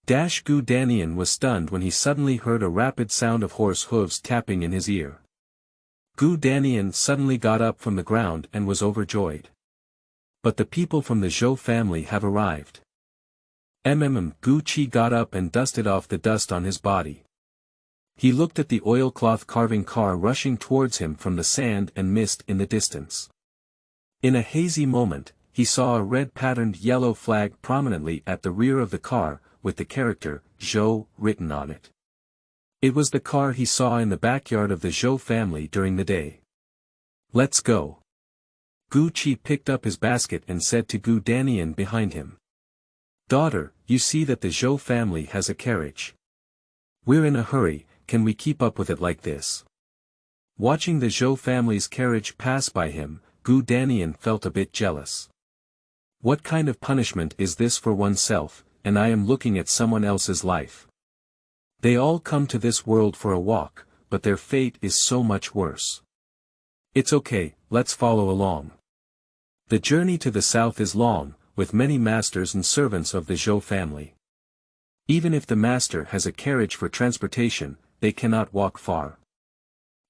Dash. Gu Danian was stunned when he suddenly heard a rapid sound of horse hooves tapping in his ear. Gu Danian suddenly got up from the ground and was overjoyed. But the people from the Zhou family have arrived. Gu Qi got up and dusted off the dust on his body. He looked at the oilcloth carving car rushing towards him from the sand and mist in the distance. In a hazy moment, he saw a red-patterned yellow flag prominently at the rear of the car, with the character, Zhou, written on it. It was the car he saw in the backyard of the Zhou family during the day. Let's go. Gu Qi picked up his basket and said to Gu Danian behind him. Daughter, you see that the Zhou family has a carriage. We're in a hurry, can we keep up with it like this? Watching the Zhou family's carriage pass by him, Gu Danian felt a bit jealous. What kind of punishment is this for oneself, and I am looking at someone else's life? They all come to this world for a walk, but their fate is so much worse. It's okay, let's follow along. The journey to the south is long, with many masters and servants of the Zhou family. Even if the master has a carriage for transportation, they cannot walk far.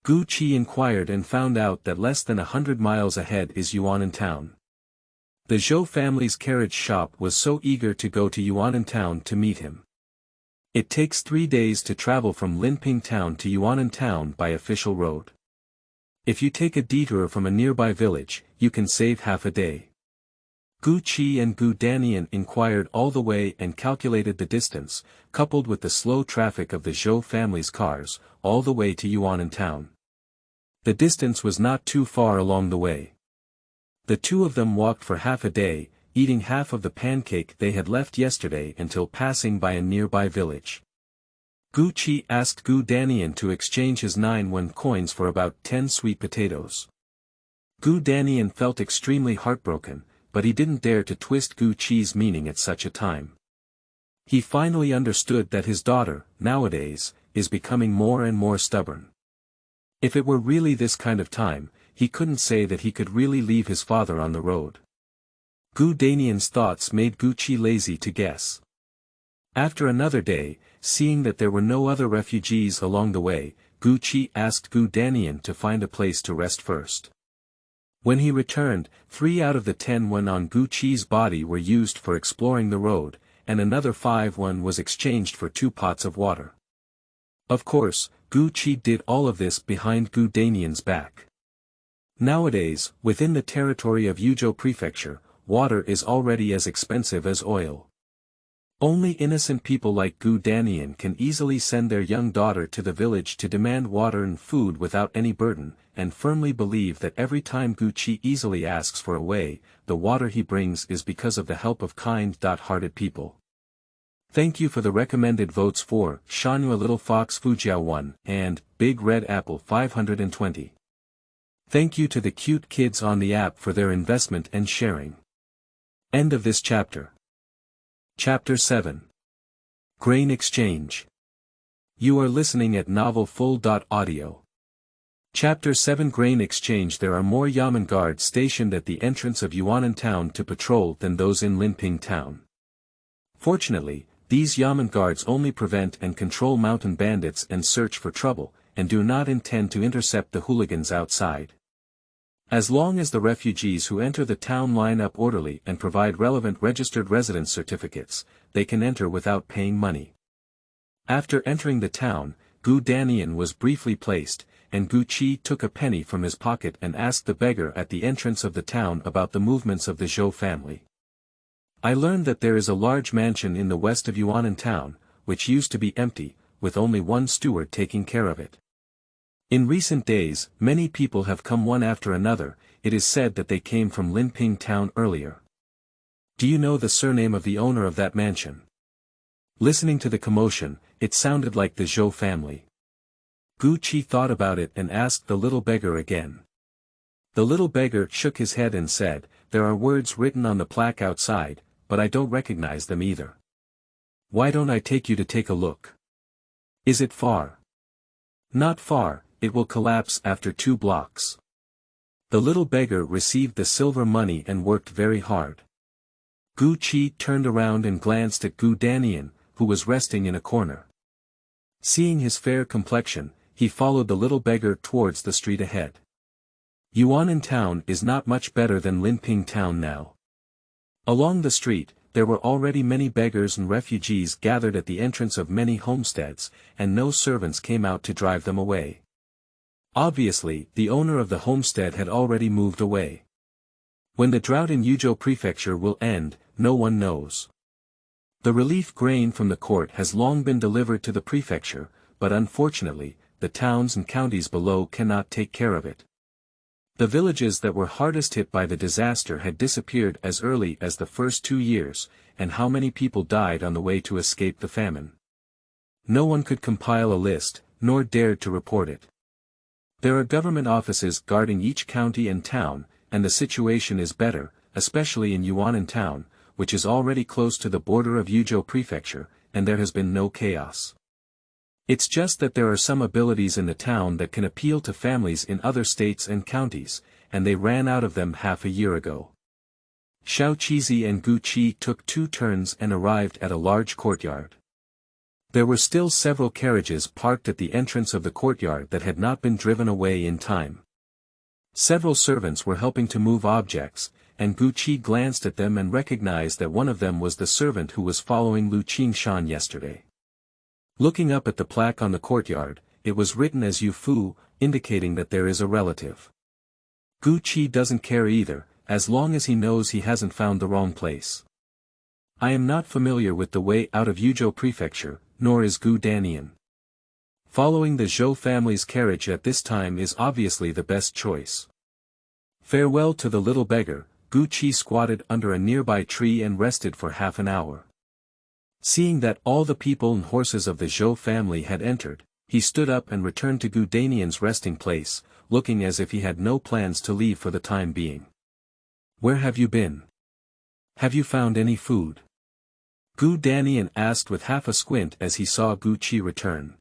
Gu Qi inquired and found out that less than 100 miles ahead is Yuanan town. The Zhou family's carriage shop was so eager to go to Yuanan town to meet him. It takes 3 days to travel from Linping town to Yuanan town by official road. If you take a detour from a nearby village, you can save half a day. Gu Qi and Gu Danian inquired all the way and calculated the distance, coupled with the slow traffic of the Zhou family's cars, all the way to Yuanan town. The distance was not too far along the way. The two of them walked for half a day, eating half of the pancake they had left yesterday until passing by a nearby village. Gu Qi asked Gu Danian to exchange his 9 coins for about 10 sweet potatoes. Gu Danian felt extremely heartbroken, but he didn't dare to twist Gu Qi's meaning at such a time. He finally understood that his daughter, nowadays, is becoming more and more stubborn. If it were really this kind of time, he couldn't say that he could really leave his father on the road. Gu Danian's thoughts made Gu Qi lazy to guess. After another day, seeing that there were no other refugees along the way, Gu Qi asked Gu Danian to find a place to rest first. When he returned, 3 out of the 10 on Gu Qi's body were used for exploring the road, and another 5 was exchanged for 2 pots of water. Of course, Gu Qi did all of this behind Gu Danian's back. Nowadays, within the territory of Yuzhou Prefecture, water is already as expensive as oil. Only innocent people like Gu Danian can easily send their young daughter to the village to demand water and food without any burden, and firmly believe that every time Gu Qi easily asks for a way, the water he brings is because of the help of kind-hearted people. Thank you for the recommended votes for Shanyu Little Fox Fujiao 1 and Big Red Apple 520. Thank you to the cute kids on the app for their investment and sharing. End of this chapter. Chapter 7. Grain Exchange. You are listening at Novel Full.audio. Chapter 7 Grain Exchange. There are more Yamen guards stationed at the entrance of Yuanan town to patrol than those in Linping town. Fortunately, these Yamen guards only prevent and control mountain bandits and search for trouble, and do not intend to intercept the hooligans outside. As long as the refugees who enter the town line up orderly and provide relevant registered residence certificates, they can enter without paying money. After entering the town, Gu Danian was briefly placed, and Gu Qi took a penny from his pocket and asked the beggar at the entrance of the town about the movements of the Zhou family. I learned that there is a large mansion in the west of Yuanan town, which used to be empty, with only one steward taking care of it. In recent days, many people have come one after another. It is said that they came from Linping town earlier. Do you know the surname of the owner of that mansion? Listening to the commotion, it sounded like the Zhou family. Gu Qi thought about it and asked the little beggar again. The little beggar shook his head and said, "There are words written on the plaque outside, but I don't recognize them either. Why don't I take you to take a look? Is it far?" "Not far, it will collapse after 2 blocks." The little beggar received the silver money and worked very hard. Gu Qi turned around and glanced at Gu Danian, who was resting in a corner. Seeing his fair complexion, he followed the little beggar towards the street ahead. Yuanan town is not much better than Linping town now. Along the street, there were already many beggars and refugees gathered at the entrance of many homesteads, and no servants came out to drive them away. Obviously, the owner of the homestead had already moved away. When the drought in Yuzhou Prefecture will end, no one knows. The relief grain from the court has long been delivered to the prefecture, but unfortunately, the towns and counties below cannot take care of it. The villages that were hardest hit by the disaster had disappeared as early as the first 2 years, and how many people died on the way to escape the famine. No one could compile a list, nor dared to report it. There are government offices guarding each county and town, and the situation is better, especially in Yuanan town, which is already close to the border of Yuzhou Prefecture, and there has been no chaos. It's just that there are some abilities in the town that can appeal to families in other states and counties, and they ran out of them half a year ago. Xiao Qizi and Gu Qi took 2 turns and arrived at a large courtyard. There were still several carriages parked at the entrance of the courtyard that had not been driven away in time. Several servants were helping to move objects, and Gu Qi glanced at them and recognized that one of them was the servant who was following Lu Qingshan yesterday. Looking up at the plaque on the courtyard, it was written as Yu Fu, indicating that there is a relative. Gu Qi doesn't care either, as long as he knows he hasn't found the wrong place. I am not familiar with the way out of Yuzhou Prefecture, nor is Gu Danian. Following the Zhou family's carriage at this time is obviously the best choice. Farewell to the little beggar. Gu Qi squatted under a nearby tree and rested for half an hour. Seeing that all the people and horses of the Zhou family had entered, he stood up and returned to Gu Danian's resting place, looking as if he had no plans to leave for the time being. "Where have you been? Have you found any food?" Gu Danian asked with half a squint as he saw Gu Qi return.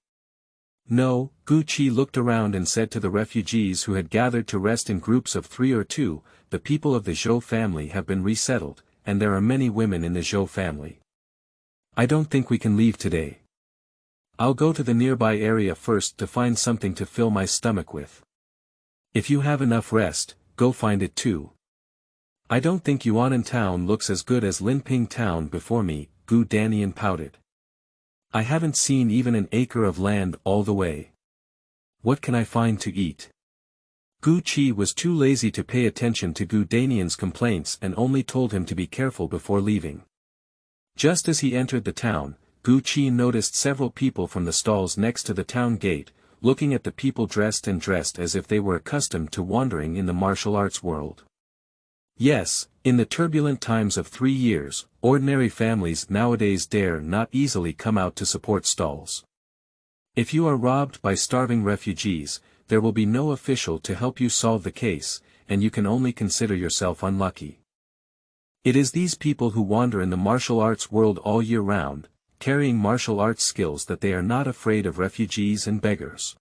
"No." Gu Qi looked around and said to the refugees who had gathered to rest in groups of 3 or 2, "The people of the Zhou family have been resettled, and there are many women in the Zhou family. I don't think we can leave today. I'll go to the nearby area first to find something to fill my stomach with. If you have enough rest, go find it too. I don't think Yuanan town looks as good as Linping town before me." Gu Danian pouted. "I haven't seen even an acre of land all the way. What can I find to eat?" Gu Qi was too lazy to pay attention to Gu Danian's complaints and only told him to be careful before leaving. Just as he entered the town, Gu Qi noticed several people from the stalls next to the town gate, looking at the people dressed as if they were accustomed to wandering in the martial arts world. Yes, in the turbulent times of 3 years, ordinary families nowadays dare not easily come out to support stalls. If you are robbed by starving refugees, there will be no official to help you solve the case, and you can only consider yourself unlucky. It is these people who wander in the martial arts world all year round, carrying martial arts skills that they are not afraid of refugees and beggars.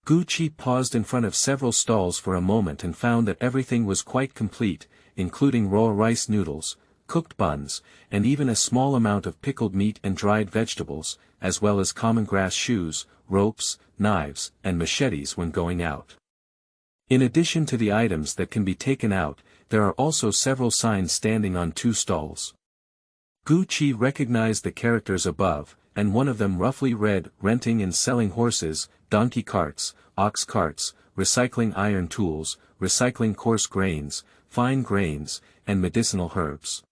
Gucci paused in front of several stalls for a moment and found that everything was quite complete, including raw rice noodles, cooked buns, and even a small amount of pickled meat and dried vegetables, as well as common grass shoes, ropes, knives, and machetes when going out. In addition to the items that can be taken out, there are also several signs standing on 2 stalls. Gucci recognized the characters above, and one of them roughly read, renting and selling horses, donkey carts, ox carts, recycling iron tools, recycling coarse grains, fine grains, and medicinal herbs.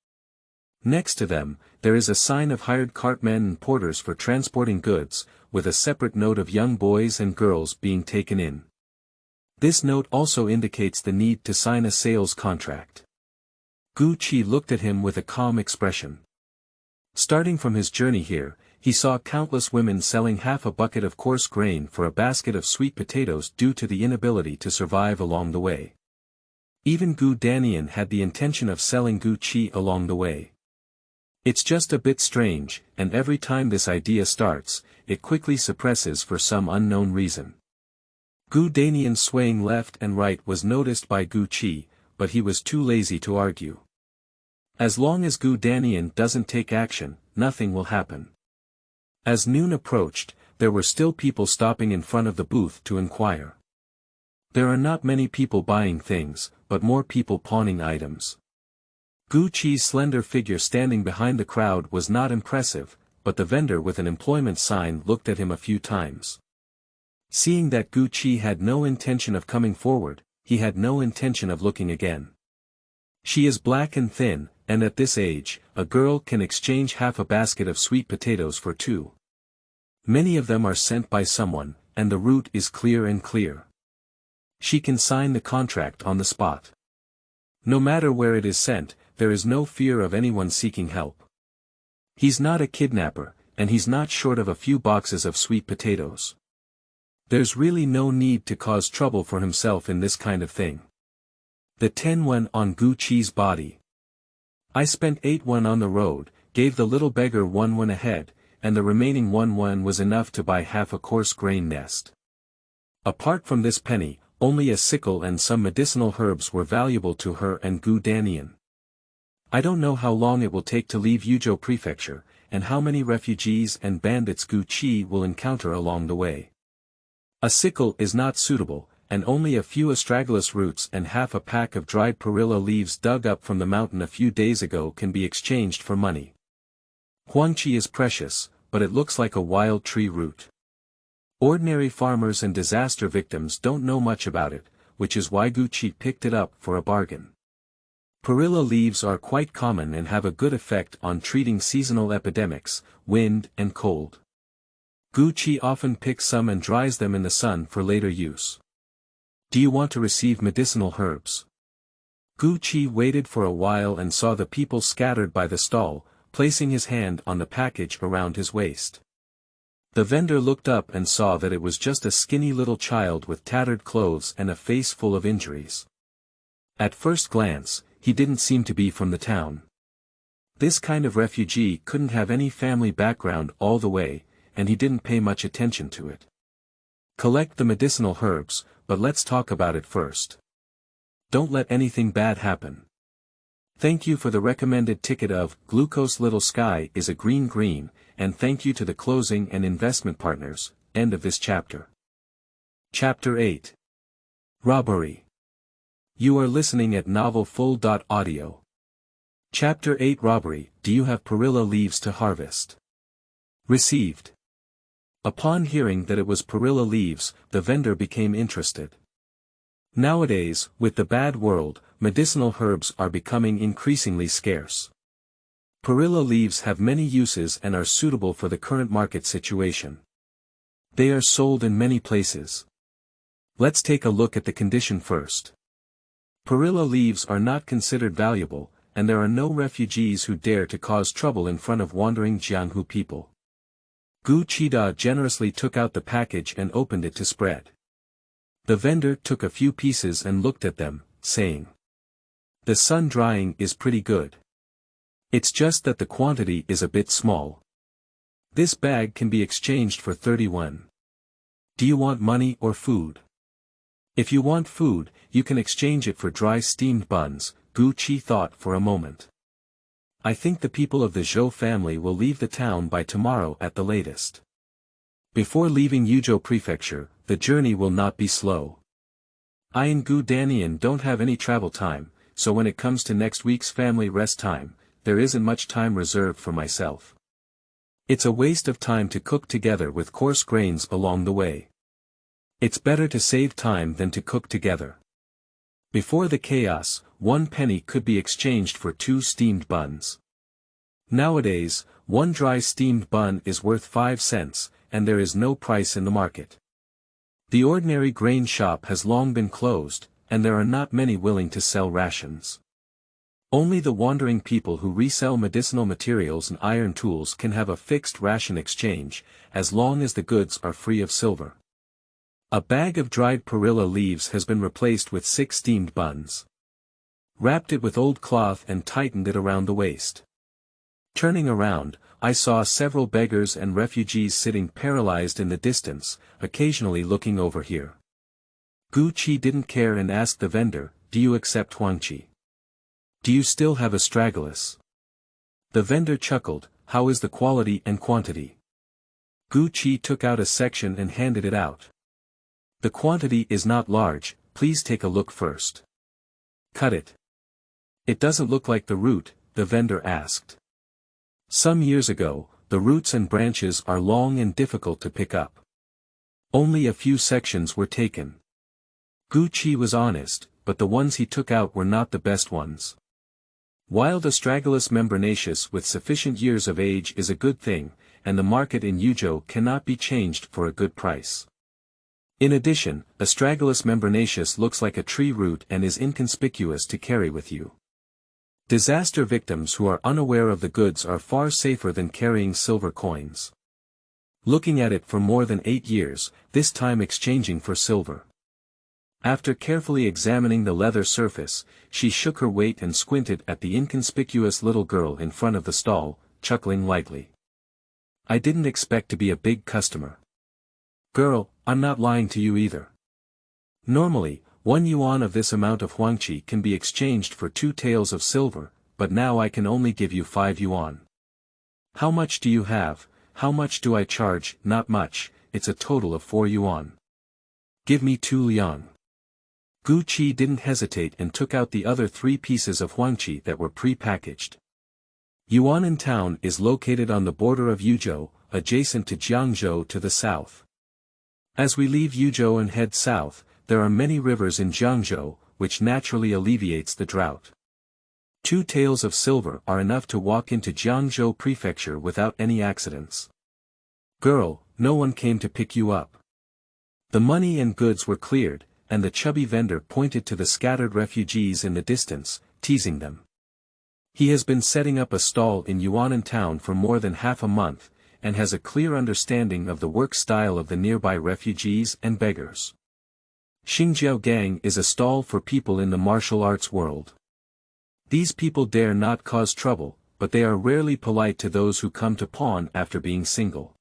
Next to them, there is a sign of hired cartmen and porters for transporting goods, with a separate note of young boys and girls being taken in. This note also indicates the need to sign a sales contract. Gucci looked at him with a calm expression. Starting from his journey here, he saw countless women selling half a bucket of coarse grain for a basket of sweet potatoes due to the inability to survive along the way. Even Gu Danian had the intention of selling Gucci along the way. It's just a bit strange, and every time this idea starts, it quickly suppresses for some unknown reason. Gu Danian swaying left and right was noticed by Gucci, but he was too lazy to argue. As long as Gu Danian doesn't take action, nothing will happen. As noon approached, there were still people stopping in front of the booth to inquire. There are not many people buying things, but more people pawning items. Gucci's slender figure standing behind the crowd was not impressive, but the vendor with an employment sign looked at him a few times. Seeing that Gucci had no intention of coming forward, he had no intention of looking again. She is black and thin, and at this age, a girl can exchange half a basket of sweet potatoes for 2. Many of them are sent by someone, and the route is clear and clear. She can sign the contract on the spot. No matter where it is sent, there is no fear of anyone seeking help. He's not a kidnapper, and he's not short of a few boxes of sweet potatoes. There's really no need to cause trouble for himself in this kind of thing. The 10 won on Gucci's body. I spent 8 won on the road, gave the little beggar 1 won ahead, and the remaining 1 won was enough to buy half a coarse grain nest. Apart from this penny, only a sickle and some medicinal herbs were valuable to her and Gu Danian. I don't know how long it will take to leave Yuzhou Prefecture, and how many refugees and bandits Gucci will encounter along the way. A sickle is not suitable, and only a few astragalus roots and half a pack of dried perilla leaves dug up from the mountain a few days ago can be exchanged for money. Huangqi is precious, but it looks like a wild tree root. Ordinary farmers and disaster victims don't know much about it, which is why Gucci picked it up for a bargain. Perilla leaves are quite common and have a good effect on treating seasonal epidemics, wind and cold. Gucci often picks some and dries them in the sun for later use. Do you want to receive medicinal herbs? Gucci waited for a while and saw the people scattered by the stall, placing his hand on the package around his waist. The vendor looked up and saw that it was just a skinny little child with tattered clothes and a face full of injuries. At first glance, he didn't seem to be from the town. This kind of refugee couldn't have any family background all the way, and he didn't pay much attention to it. Collect the medicinal herbs, but let's talk about it first. Don't let anything bad happen. Thank you for the recommended ticket of Glucose Little Sky is a green, and thank you to the closing and investment partners. End of this chapter. Chapter 8. Robbery. You are listening at novelfull.audio. Chapter 8 Robbery. Do you have perilla leaves to harvest? Received. Upon hearing that it was perilla leaves, the vendor became interested. Nowadays, with the bad world, medicinal herbs are becoming increasingly scarce. Perilla leaves have many uses and are suitable for the current market situation. They are sold in many places. Let's take a look at the condition first. Perilla leaves are not considered valuable, and there are no refugees who dare to cause trouble in front of wandering Jianghu people. Gu Qida generously took out the package and opened it to spread. The vendor took a few pieces and looked at them, saying, "The sun drying is pretty good. It's just that the quantity is a bit small. This bag can be exchanged for 31. Do you want money or food? If you want food, you can exchange it for dry steamed buns." Gu Qi thought for a moment. "I think the people of the Zhou family will leave the town by tomorrow at the latest. Before leaving Yuzhou Prefecture, the journey will not be slow. I and Gu Danian don't have any travel time, so when it comes to next week's family rest time, there isn't much time reserved for myself. It's a waste of time to cook together with coarse grains along the way. It's better to save time than to cook together." Before the chaos, 1 penny could be exchanged for 2 steamed buns. Nowadays, 1 dry steamed bun is worth 5 cents, and there is no price in the market. The ordinary grain shop has long been closed, and there are not many willing to sell rations. Only the wandering people who resell medicinal materials and iron tools can have a fixed ration exchange, as long as the goods are free of silver. A bag of dried perilla leaves has been replaced with 6 steamed buns. Wrapped it with old cloth and tightened it around the waist. Turning around, I saw several beggars and refugees sitting paralyzed in the distance, occasionally looking over here. Gu Qi didn't care and asked the vendor, "Do you accept huangqi? Do you still have astragalus?" The vendor chuckled, "How is the quality and quantity?" Gu Qi took out a section and handed it out. "The quantity is not large, please take a look first." "Cut it. It doesn't look like the root," the vendor asked. "Some years ago, the roots and branches are long and difficult to pick up. Only a few sections were taken." Gu Qi was honest, but the ones he took out were not the best ones. Wild Astragalus membranaceus with sufficient years of age is a good thing, and the market in Yuzhou cannot be changed for a good price. In addition, Astragalus membranaceus looks like a tree root and is inconspicuous to carry with you. Disaster victims who are unaware of the goods are far safer than carrying silver coins. Looking at it for more than 8 years, this time exchanging for silver. After carefully examining the leather surface, she shook her weight and squinted at the inconspicuous little girl in front of the stall, chuckling lightly. "I didn't expect to be a big customer. Girl, I'm not lying to you either. Normally, 1 yuan of this amount of huangqi can be exchanged for 2 taels of silver, but now I can only give you 5 yuan. How much do you have? How much do I charge? Not much, it's a total of 4 yuan. Give me 2 liang." Gu Qi didn't hesitate and took out the other 3 pieces of huangqi that were pre-packaged. Yuanan town is located on the border of Yuzhou, adjacent to Jiangzhou to the south. As we leave Yuzhou and head south, there are many rivers in Jiangzhou, which naturally alleviates the drought. 2 taels of silver are enough to walk into Jiangzhou Prefecture without any accidents. Girl, no one came to pick you up. The money and goods were cleared, and the chubby vendor pointed to the scattered refugees in the distance, teasing them. He has been setting up a stall in Yuanan town for more than half a month, and has a clear understanding of the work style of the nearby refugees and beggars. Xingjiao Gang is a stall for people in the martial arts world. These people dare not cause trouble, but they are rarely polite to those who come to pawn after being single.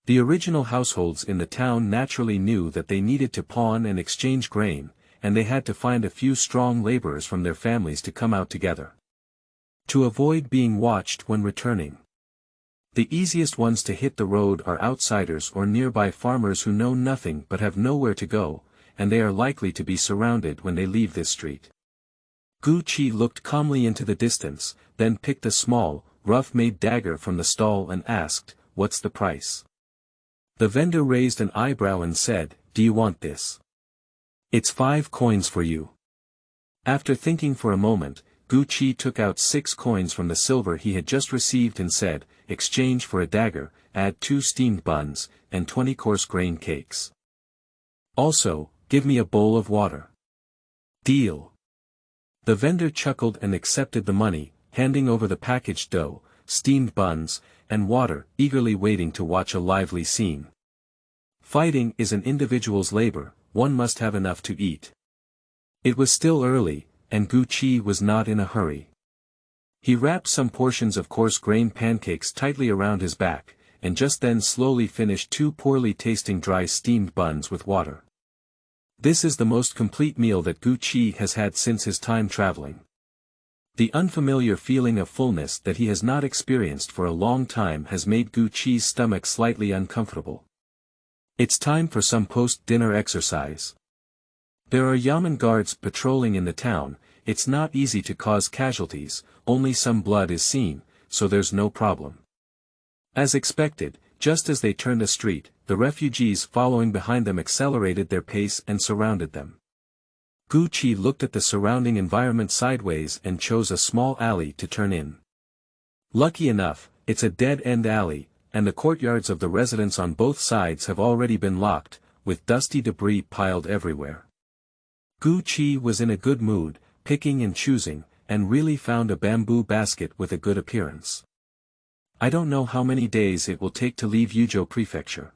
The original households in the town naturally knew that they needed to pawn and exchange grain, and they had to find a few strong laborers from their families to come out together. To avoid being watched when returning. The easiest ones to hit the road are outsiders or nearby farmers who know nothing but have nowhere to go, and they are likely to be surrounded when they leave this street. Gu Qi looked calmly into the distance, then picked a small, rough-made dagger from the stall and asked, "What's the price?" The vendor raised an eyebrow and said, "Do you want this? It's 5 coins for you." After thinking for a moment, Gu Qi took out 6 coins from the silver he had just received and said, "Exchange for a dagger, add 2 steamed buns, and 20 coarse grain cakes. Also, give me a bowl of water." "Deal." The vendor chuckled and accepted the money, handing over the packaged dough, steamed buns, and water, eagerly waiting to watch a lively scene. Fighting is an individual's labor, one must have enough to eat. It was still early, and Gu Qi was not in a hurry. He wrapped some portions of coarse grain pancakes tightly around his back, and just then slowly finished 2 poorly tasting dry steamed buns with water. This is the most complete meal that Gu Qi has had since his time traveling. The unfamiliar feeling of fullness that he has not experienced for a long time has made Gu Qi's stomach slightly uncomfortable. It's time for some post-dinner exercise. There are yamen guards patrolling in the town. It's not easy to cause casualties, only some blood is seen, so there's no problem. As expected, just as they turned a street, the refugees following behind them accelerated their pace and surrounded them. Gu Qi looked at the surrounding environment sideways and chose a small alley to turn in. Lucky enough, it's a dead-end alley, and the courtyards of the residents on both sides have already been locked, with dusty debris piled everywhere. Gu Qi was in a good mood, picking and choosing, and really found a bamboo basket with a good appearance. I don't know how many days it will take to leave Yuzhou Prefecture.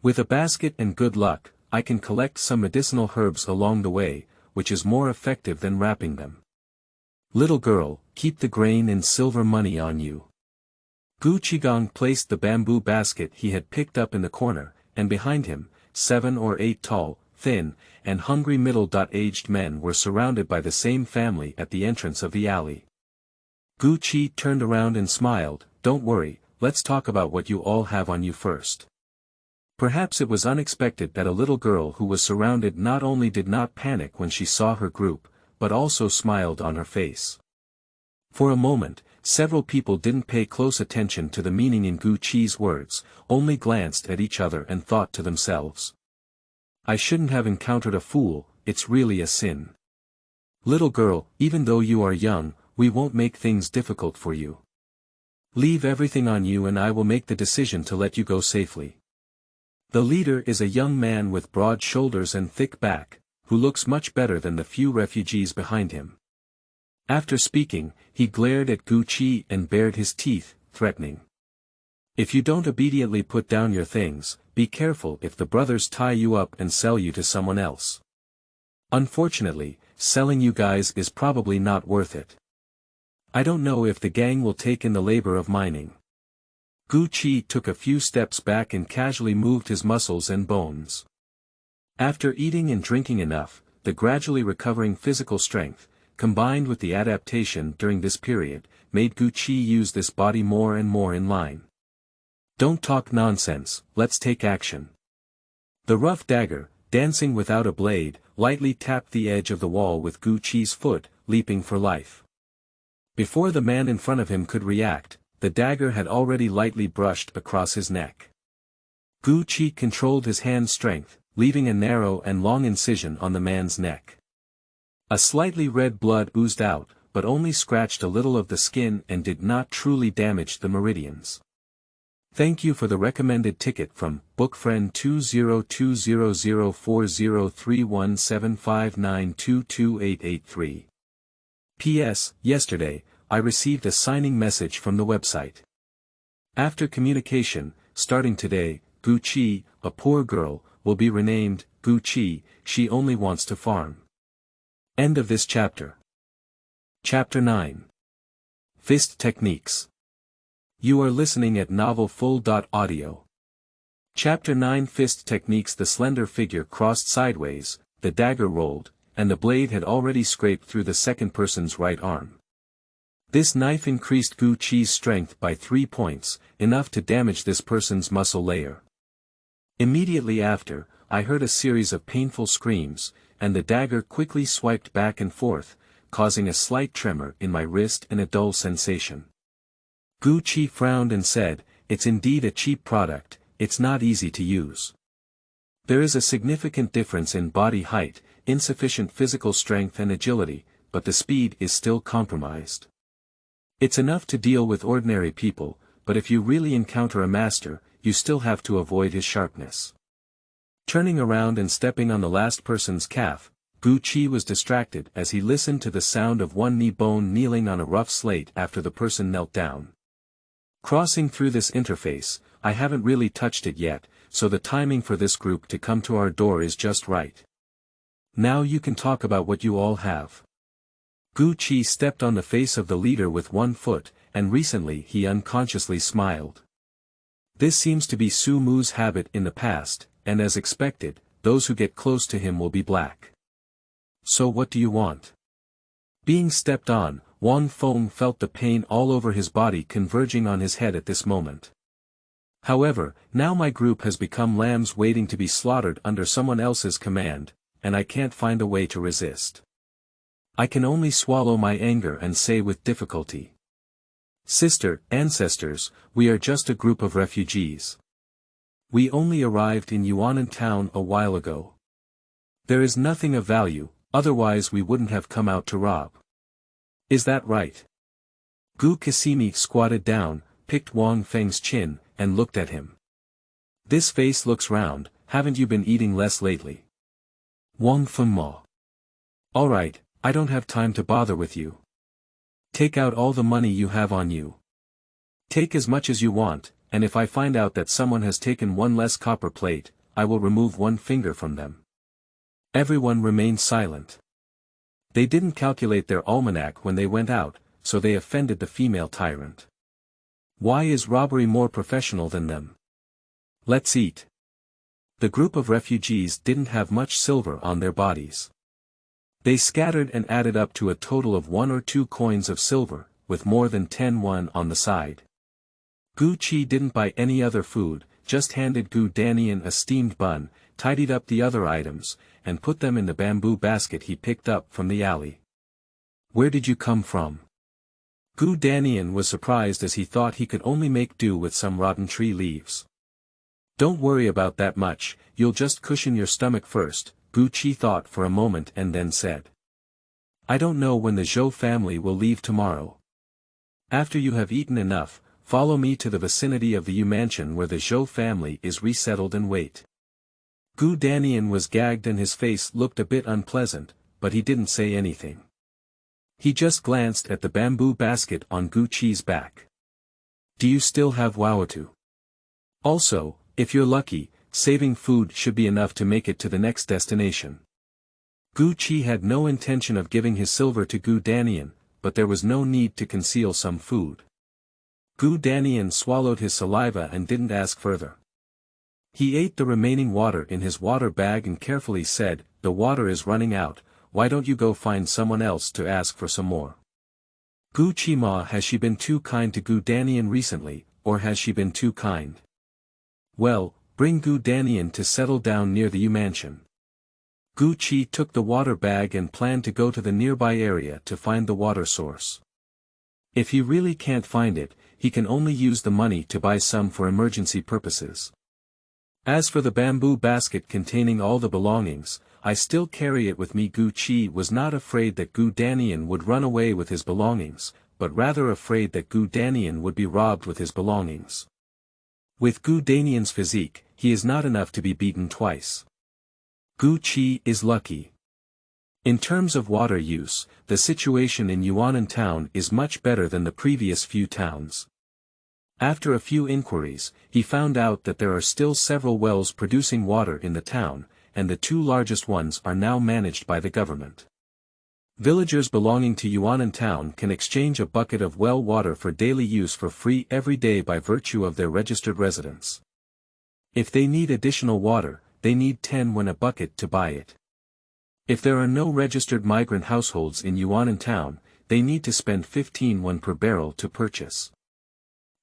With a basket and good luck, I can collect some medicinal herbs along the way, which is more effective than wrapping them. Little girl, keep the grain and silver money on you. Gu Qigong placed the bamboo basket he had picked up in the corner, and behind him, 7 or 8 tall, thin, and hungry middle-aged men were surrounded by the same family at the entrance of the alley. Gu Qi turned around and smiled. Don't worry, let's talk about what you all have on you first. Perhaps it was unexpected that a little girl who was surrounded not only did not panic when she saw her group, but also smiled on her face. For a moment, several people didn't pay close attention to the meaning in Gu Qi's words, only glanced at each other and thought to themselves. I shouldn't have encountered a fool, it's really a sin. Little girl, even though you are young, we won't make things difficult for you. Leave everything on you and I will make the decision to let you go safely. The leader is a young man with broad shoulders and thick back, who looks much better than the few refugees behind him. After speaking, he glared at Gu Qi and bared his teeth, threatening. If you don't immediately put down your things, be careful if the brothers tie you up and sell you to someone else. Unfortunately, selling you guys is probably not worth it. I don't know if the gang will take in the labor of mining. Gu Qi took a few steps back and casually moved his muscles and bones. After eating and drinking enough, the gradually recovering physical strength, combined with the adaptation during this period, made Gu Qi use this body more and more in line. Don't talk nonsense, let's take action. The rough dagger, dancing without a blade, lightly tapped the edge of the wall with Gu Qi's foot, leaping for life. Before the man in front of him could react, the dagger had already lightly brushed across his neck. Gu Qi controlled his hand's strength, leaving a narrow and long incision on the man's neck. A slightly red blood oozed out, but only scratched a little of the skin and did not truly damage the meridians. Thank you for the recommended ticket from Bookfriend 20200403175922883. P.S. Yesterday, I received a signing message from the website. After communication, starting today, Gu Qi, a poor girl, will be renamed Gu Qi, she only wants to farm. End of this chapter. Chapter 9. Fist Techniques. You are listening at novelfull.audio. Chapter 9 Fist Techniques. The slender figure crossed sideways, the dagger rolled, and the blade had already scraped through the second person's right arm. This knife increased Gu Qi's strength by 3 points, enough to damage this person's muscle layer. Immediately after, I heard a series of painful screams, and the dagger quickly swiped back and forth, causing a slight tremor in my wrist and a dull sensation. Gu Qi frowned and said, "It's indeed a cheap product, it's not easy to use. There is a significant difference in body height, insufficient physical strength and agility, but the speed is still compromised. It's enough to deal with ordinary people, but if you really encounter a master, you still have to avoid his sharpness." Turning around and stepping on the last person's calf, Gu Qi was distracted as he listened to the sound of one knee bone kneeling on a rough slate after the person knelt down. Crossing through this interface, I haven't really touched it yet, so the timing for this group to come to our door is just right. Now you can talk about what you all have. Gu Qi stepped on the face of the leader with one foot, and recently he unconsciously smiled. This seems to be Su Mu's habit in the past, and as expected, those who get close to him will be black. So what do you want? Being stepped on, Wang Feng felt the pain all over his body converging on his head at this moment. However, now my group has become lambs waiting to be slaughtered under someone else's command, and I can't find a way to resist. I can only swallow my anger and say with difficulty. Sister, ancestors, we are just a group of refugees. We only arrived in Yuanan town a while ago. There is nothing of value, otherwise we wouldn't have come out to rob. Is that right? Gu Kasimi squatted down, picked Wang Feng's chin, and looked at him. This face looks round, haven't you been eating less lately? Wang Feng Ma. Alright, I don't have time to bother with you. Take out all the money you have on you. Take as much as you want, and if I find out that someone has taken one less copper plate, I will remove one finger from them. Everyone remained silent. They didn't calculate their almanac when they went out, so they offended the female tyrant. Why is Robbery more professional than them? Let's eat. The group of refugees didn't have much silver on their bodies. They scattered and added up to a total of 1 or 2 coins of silver, with more than 10 won on the side. Gu Qi didn't buy any other food, just handed Gu Danian a steamed bun, tidied up the other items, and put them in the bamboo basket he picked up from the alley. Where did you come from? Gu Danian was surprised as he thought he could only make do with some rotten tree leaves. Don't worry about that much, you'll just cushion your stomach first, Gu Qi thought for a moment and then said. I don't know when the Zhou family will leave tomorrow. After you have eaten enough, follow me to the vicinity of the Yu mansion where the Zhou family is resettled and wait. Gu Danian was gagged and his face looked a bit unpleasant, but he didn't say anything. He just glanced at the bamboo basket on Gu Qi's back. Do you still have Wawatu? Also, if you're lucky, saving food should be enough to make it to the next destination. Gu Qi had no intention of giving his silver to Gu Danian, but there was no need to conceal some food. Gu Danian swallowed his saliva and didn't ask further. He ate the remaining water in his water bag and carefully said, the water is running out, why don't you go find someone else to ask for some more? Gu Qi-ma, has she been too kind to Gu Danian recently, or has she been too kind? Well, bring Gu Danian to settle down near the Yu mansion. Gu Qi took the water bag and planned to go to the nearby area to find the water source. If he really can't find it, he can only use the money to buy some for emergency purposes. As for the bamboo basket containing all the belongings, I still carry it with me. Gu Qi was not afraid that Gu Danian would run away with his belongings, but rather afraid that Gu Danian would be robbed with his belongings. With Gu Danian's physique, he is not enough to be beaten twice. Gu Qi is lucky. In terms of water use, the situation in Yuanan town is much better than the previous few towns. After a few inquiries, he found out that there are still several wells producing water in the town, and the 2 largest ones are now managed by the government. Villagers belonging to Yuanan town can exchange a bucket of well water for daily use for free every day by virtue of their registered residence. If they need additional water, they need 10 when a bucket to buy it. If there are no registered migrant households in Yuanan town, they need to spend 15 won per barrel to purchase.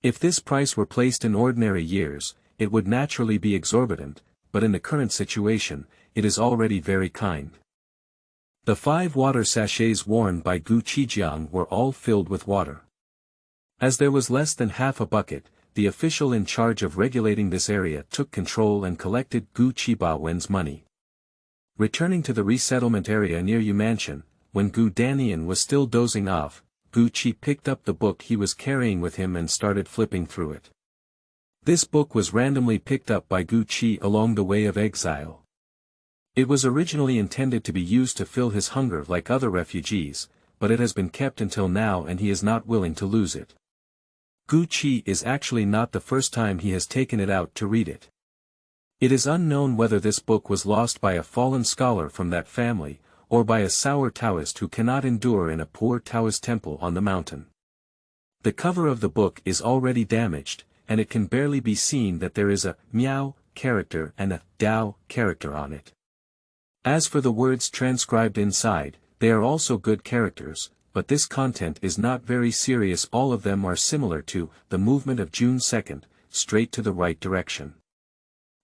If this price were placed in ordinary years, it would naturally be exorbitant, but in the current situation, it is already very kind. The 5 water sachets worn by Gu Qijiang were all filled with water. As there was less than half a bucket, the official in charge of regulating this area took control and collected Gu Qibawen's money. Returning to the resettlement area near Yu mansion, when Gu Danian was still dozing off, Gu Qi picked up the book he was carrying with him and started flipping through it. This book was randomly picked up by Gu Qi along the way of exile. It was originally intended to be used to fill his hunger like other refugees, but it has been kept until now and he is not willing to lose it. Gu Qi is actually not the first time he has taken it out to read it. It is unknown whether this book was lost by a fallen scholar from that family, or by a sour Taoist who cannot endure in a poor Taoist temple on the mountain. The cover of the book is already damaged, and it can barely be seen that there is a miao character and a dao character on it. As for the words transcribed inside, they are also good characters, but this content is not very serious. All of them are similar to the movement of June 2nd, straight to the right direction.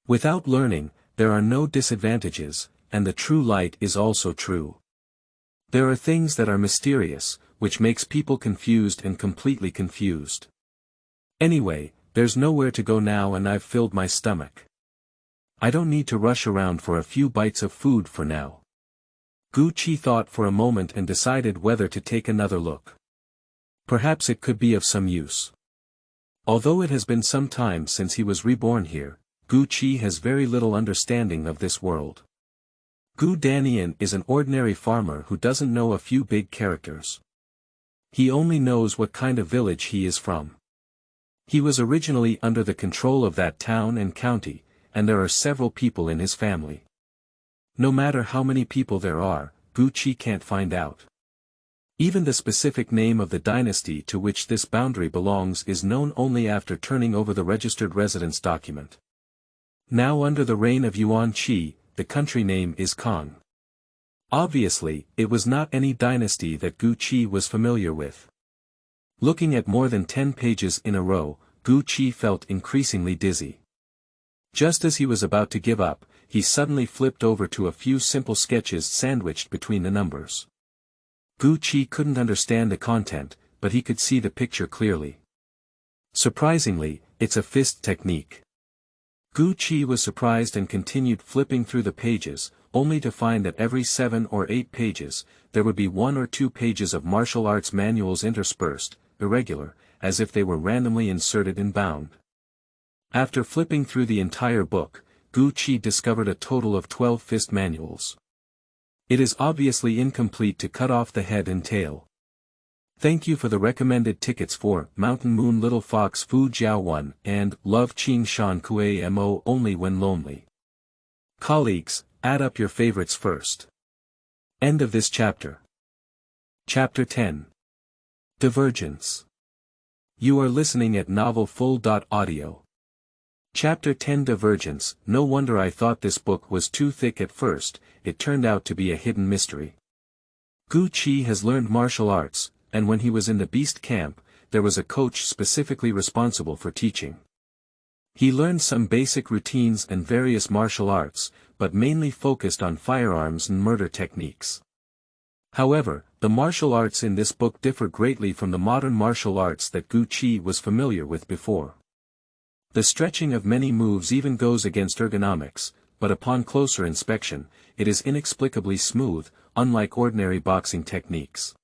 Without learning, there are no disadvantages, and the true light is also true. There are things that are mysterious, which makes people confused and completely confused. Anyway, there's nowhere to go now and I've filled my stomach. I don't need to rush around for a few bites of food for now. Gu Qi thought for a moment and decided whether to take another look. Perhaps it could be of some use. Although it has been some time since he was reborn here, Gu Qi has very little understanding of this world. Gu Danian is an ordinary farmer who doesn't know a few big characters. He only knows what kind of village he is from. He was originally under the control of that town and county, and there are several people in his family. No matter how many people there are, Gu Qi can't find out. Even the specific name of the dynasty to which this boundary belongs is known only after turning over the registered residence document. Now under the reign of Yuan Qi, the country name is Kong. Obviously, it was not any dynasty that Gu Qi was familiar with. Looking at more than 10 pages in a row, Gu Qi felt increasingly dizzy. Just as he was about to give up, he suddenly flipped over to a few simple sketches sandwiched between the numbers. Gu Qi couldn't understand the content, but he could see the picture clearly. Surprisingly, it's a fist technique. Gu Qi was surprised and continued flipping through the pages, only to find that every 7 or 8 pages, there would be 1 or 2 pages of martial arts manuals interspersed, irregular, as if they were randomly inserted and bound. After flipping through the entire book, Gu Qi discovered a total of 12 fist manuals. It is obviously incomplete to cut off the head and tail. Thank you for the recommended tickets for Mountain Moon Little Fox Fu Jiao 1 and Love Qing Shan Kuei Mo Only When Lonely. Colleagues, add up your favorites first. End of this chapter. Chapter 10. Divergence. You are listening at novelfull.audio. Chapter 10 Divergence. No wonder I thought this book was too thick at first, it turned out to be a hidden mystery. Gu Qi has learned martial arts, and when he was in the beast camp, there was a coach specifically responsible for teaching. He learned some basic routines and various martial arts, but mainly focused on firearms and murder techniques. However, the martial arts in this book differ greatly from the modern martial arts that Gu Qi was familiar with before. The stretching of many moves even goes against ergonomics, but upon closer inspection, it is inexplicably smooth, unlike ordinary boxing techniques.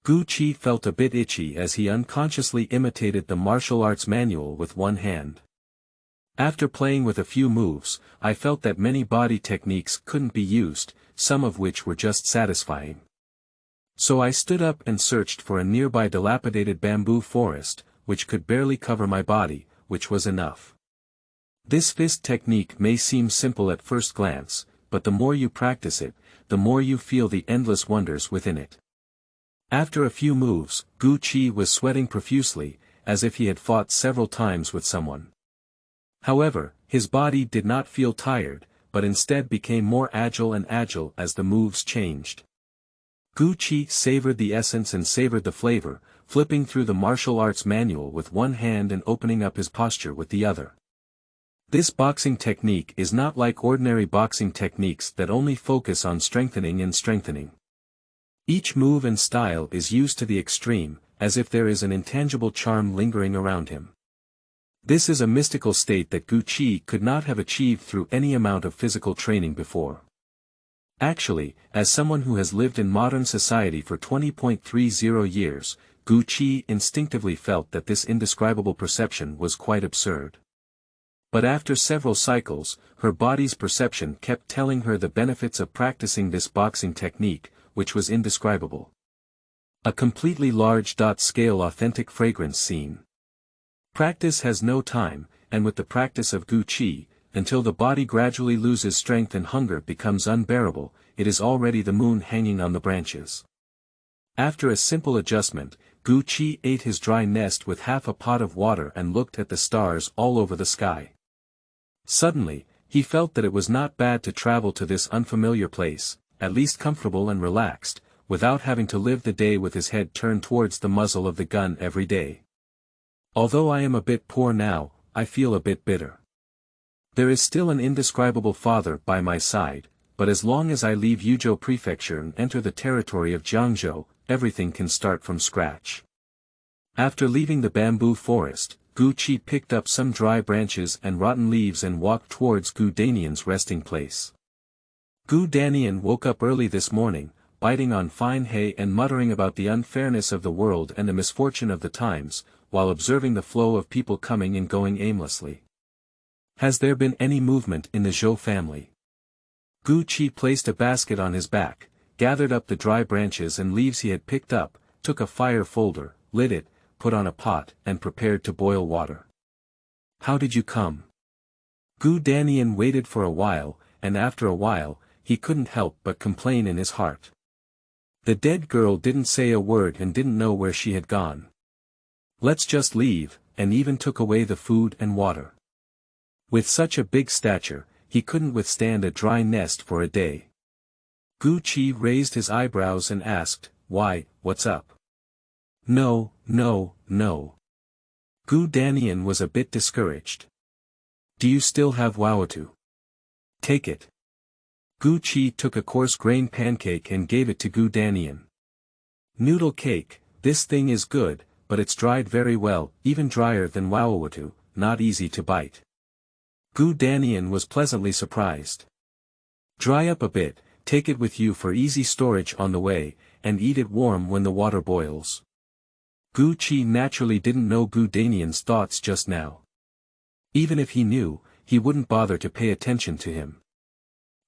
Gu Qi felt a bit itchy as he unconsciously imitated the martial arts manual with one hand. After playing with a few moves, I felt that many body techniques couldn't be used, some of which were just satisfying. So I stood up and searched for a nearby dilapidated bamboo forest, which could barely cover my body, which was enough. This fist technique may seem simple at first glance, but the more you practice it, the more you feel the endless wonders within it. After a few moves, Gu Qi was sweating profusely, as if he had fought several times with someone. However, his body did not feel tired, but instead became more agile and agile as the moves changed. Gu Qi savored the essence and savored the flavor, flipping through the martial arts manual with one hand and opening up his posture with the other. This boxing technique is not like ordinary boxing techniques that only focus on strengthening and strengthening. Each move and style is used to the extreme, as if there is an intangible charm lingering around him. This is a mystical state that Gu Qi could not have achieved through any amount of physical training before. Actually, as someone who has lived in modern society for 20.30 years, Gu Qi instinctively felt that this indescribable perception was quite absurd. But after several cycles, her body's perception kept telling her the benefits of practicing this boxing technique, which was indescribable. A completely large-scale authentic fragrance scene. Practice has no time, and with the practice of Gu Qi, until the body gradually loses strength and hunger becomes unbearable, it is already the moon hanging on the branches. After a simple adjustment, Gu Qi ate his dry nest with half a pot of water and looked at the stars all over the sky. Suddenly, he felt that it was not bad to travel to this unfamiliar place, at least comfortable and relaxed, without having to live the day with his head turned towards the muzzle of the gun every day. Although I am a bit poor now, I feel a bit bitter. There is still an indescribable father by my side, but as long as I leave Yuzhou Prefecture and enter the territory of Jiangzhou, everything can start from scratch. After leaving the bamboo forest, Gu Qi picked up some dry branches and rotten leaves and walked towards Gu Danian's resting place. Gu Danian woke up early this morning, biting on fine hay and muttering about the unfairness of the world and the misfortune of the times, while observing the flow of people coming and going aimlessly. Has there been any movement in the Zhou family? Gu Qi placed a basket on his back, gathered up the dry branches and leaves he had picked up, took a fire folder, lit it, put on a pot, and prepared to boil water. How did you come? Gu Danian waited for a while, and after a while, he couldn't help but complain in his heart. The dead girl didn't say a word and didn't know where she had gone. Let's just leave, and even took away the food and water. With such a big stature, he couldn't withstand a dry nest for a day. Gu Qi raised his eyebrows and asked, "Why, what's up?" No. Gu Danian was a bit discouraged. Do you still have Waotu? Take it. Gu Qi took a coarse grain pancake and gave it to Gu Danian. Noodle cake, this thing is good, but it's dried very well, even drier than Waotu, not easy to bite. Gu Danian was pleasantly surprised. Dry up a bit, take it with you for easy storage on the way, and eat it warm when the water boils. Gu Qi naturally didn't know Gu Danian's thoughts just now. Even if he knew, he wouldn't bother to pay attention to him.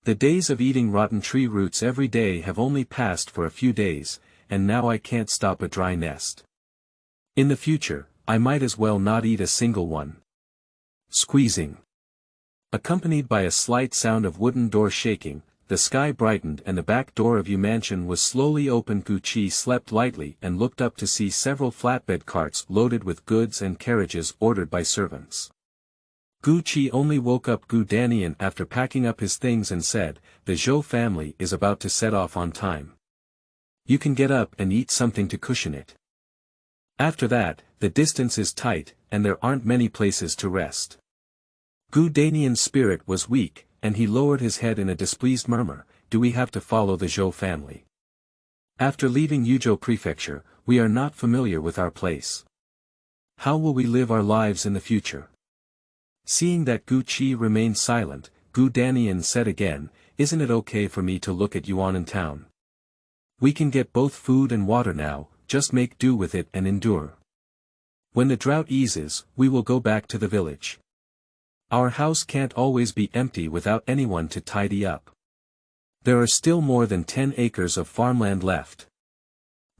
The days of eating rotten tree roots every day have only passed for a few days, and now I can't stop a dry nest. In the future, I might as well not eat a single one. Squeezing. Accompanied by a slight sound of wooden door shaking, the sky brightened and the back door of Yu Mansion was slowly opened. Gu Qi slept lightly and looked up to see several flatbed carts loaded with goods and carriages ordered by servants. Gu Qi only woke up Gu Danian after packing up his things and said, "The Zhou family is about to set off on time. You can get up and eat something to cushion it. After that, the distance is tight, and there aren't many places to rest." Gu Danian's spirit was weak, and he lowered his head in a displeased murmur, "Do we have to follow the Zhou family? After leaving Yuzhou Prefecture, we are not familiar with our place. How will we live our lives in the future?" Seeing that Gu Qi remained silent, Gu Danian said again, "Isn't it okay for me to look at Yuan in town? We can get both food and water now, just make do with it and endure. When the drought eases, we will go back to the village. Our house can't always be empty without anyone to tidy up. There are still more than 10 acres of farmland left.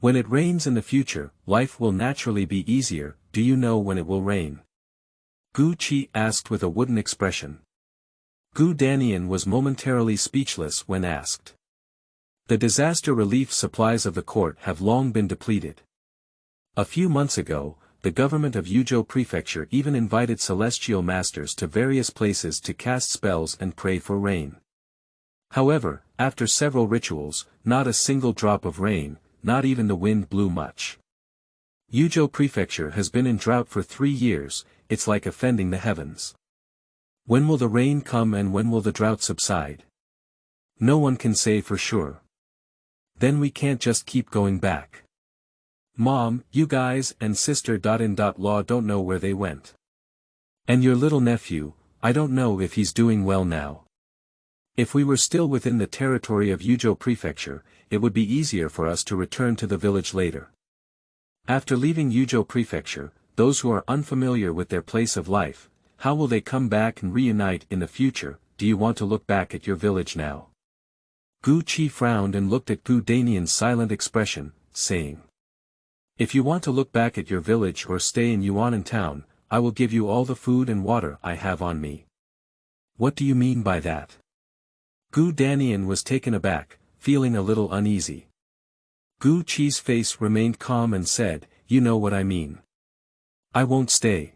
When it rains in the future, life will naturally be easier. Do you know when it will rain?" Gu Qi asked with a wooden expression. Gu Danian was momentarily speechless when asked. The disaster relief supplies of the court have long been depleted. A few months ago, the government of Yuzhou Prefecture even invited celestial masters to various places to cast spells and pray for rain. However, after several rituals, not a single drop of rain, not even the wind blew much. Yuzhou Prefecture has been in drought for 3 years, it's like offending the heavens. When will the rain come and when will the drought subside? No one can say for sure. Then we can't just keep going back. Mom, you guys and sister-in-law don't know where they went. And your little nephew, I don't know if he's doing well now. If we were still within the territory of Yuzhou Prefecture, it would be easier for us to return to the village later. After leaving Yuzhou Prefecture, those who are unfamiliar with their place of life, how will they come back and reunite in the future? Do you want to look back at your village now? Gu Qi frowned and looked at Gu Danian's silent expression, saying, if you want to look back at your village or stay in Yuanan town, I will give you all the food and water I have on me. What do you mean by that? Gu Danian was taken aback, feeling a little uneasy. Gu Qi's face remained calm and said, you know what I mean. I won't stay.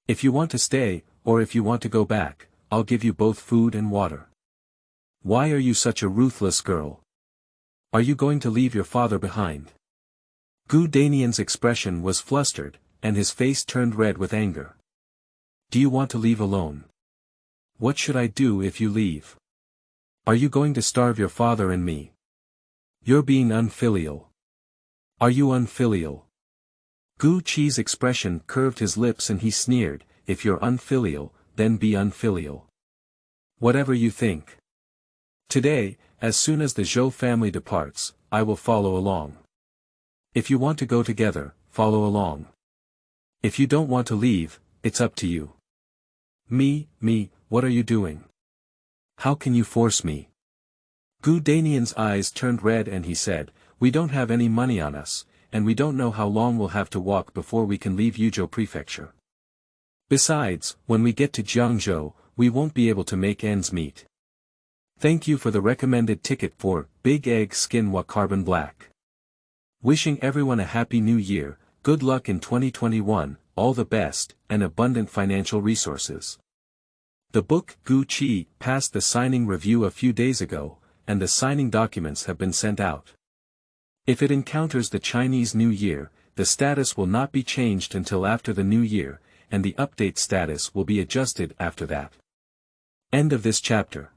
If you want to stay, or if you want to go back, I'll give you both food and water. Why are you such a ruthless girl? Are you going to leave your father behind? Gu Danian's expression was flustered, and his face turned red with anger. Do you want to leave alone? What should I do if you leave? Are you going to starve your father and me? You're being unfilial. Are you unfilial? Gu Qi's expression curved his lips and he sneered, if you're unfilial, then be unfilial. Whatever you think. Today, as soon as the Zhou family departs, I will follow along. If you want to go together, follow along. If you don't want to leave, it's up to you. Me, what are you doing? How can you force me? Gu Danian's eyes turned red and he said, we don't have any money on us, and we don't know how long we'll have to walk before we can leave Yuzhou Prefecture. Besides, when we get to Jiangzhou, we won't be able to make ends meet. Thank you for the recommended ticket for Big Egg Skin Wa Carbon Black. Wishing everyone a happy new year, good luck in 2021, all the best, and abundant financial resources. The book Gu Qi passed the signing review a few days ago, and the signing documents have been sent out. If it encounters the Chinese New Year, the status will not be changed until after the New Year, and the update status will be adjusted after that. End of this chapter.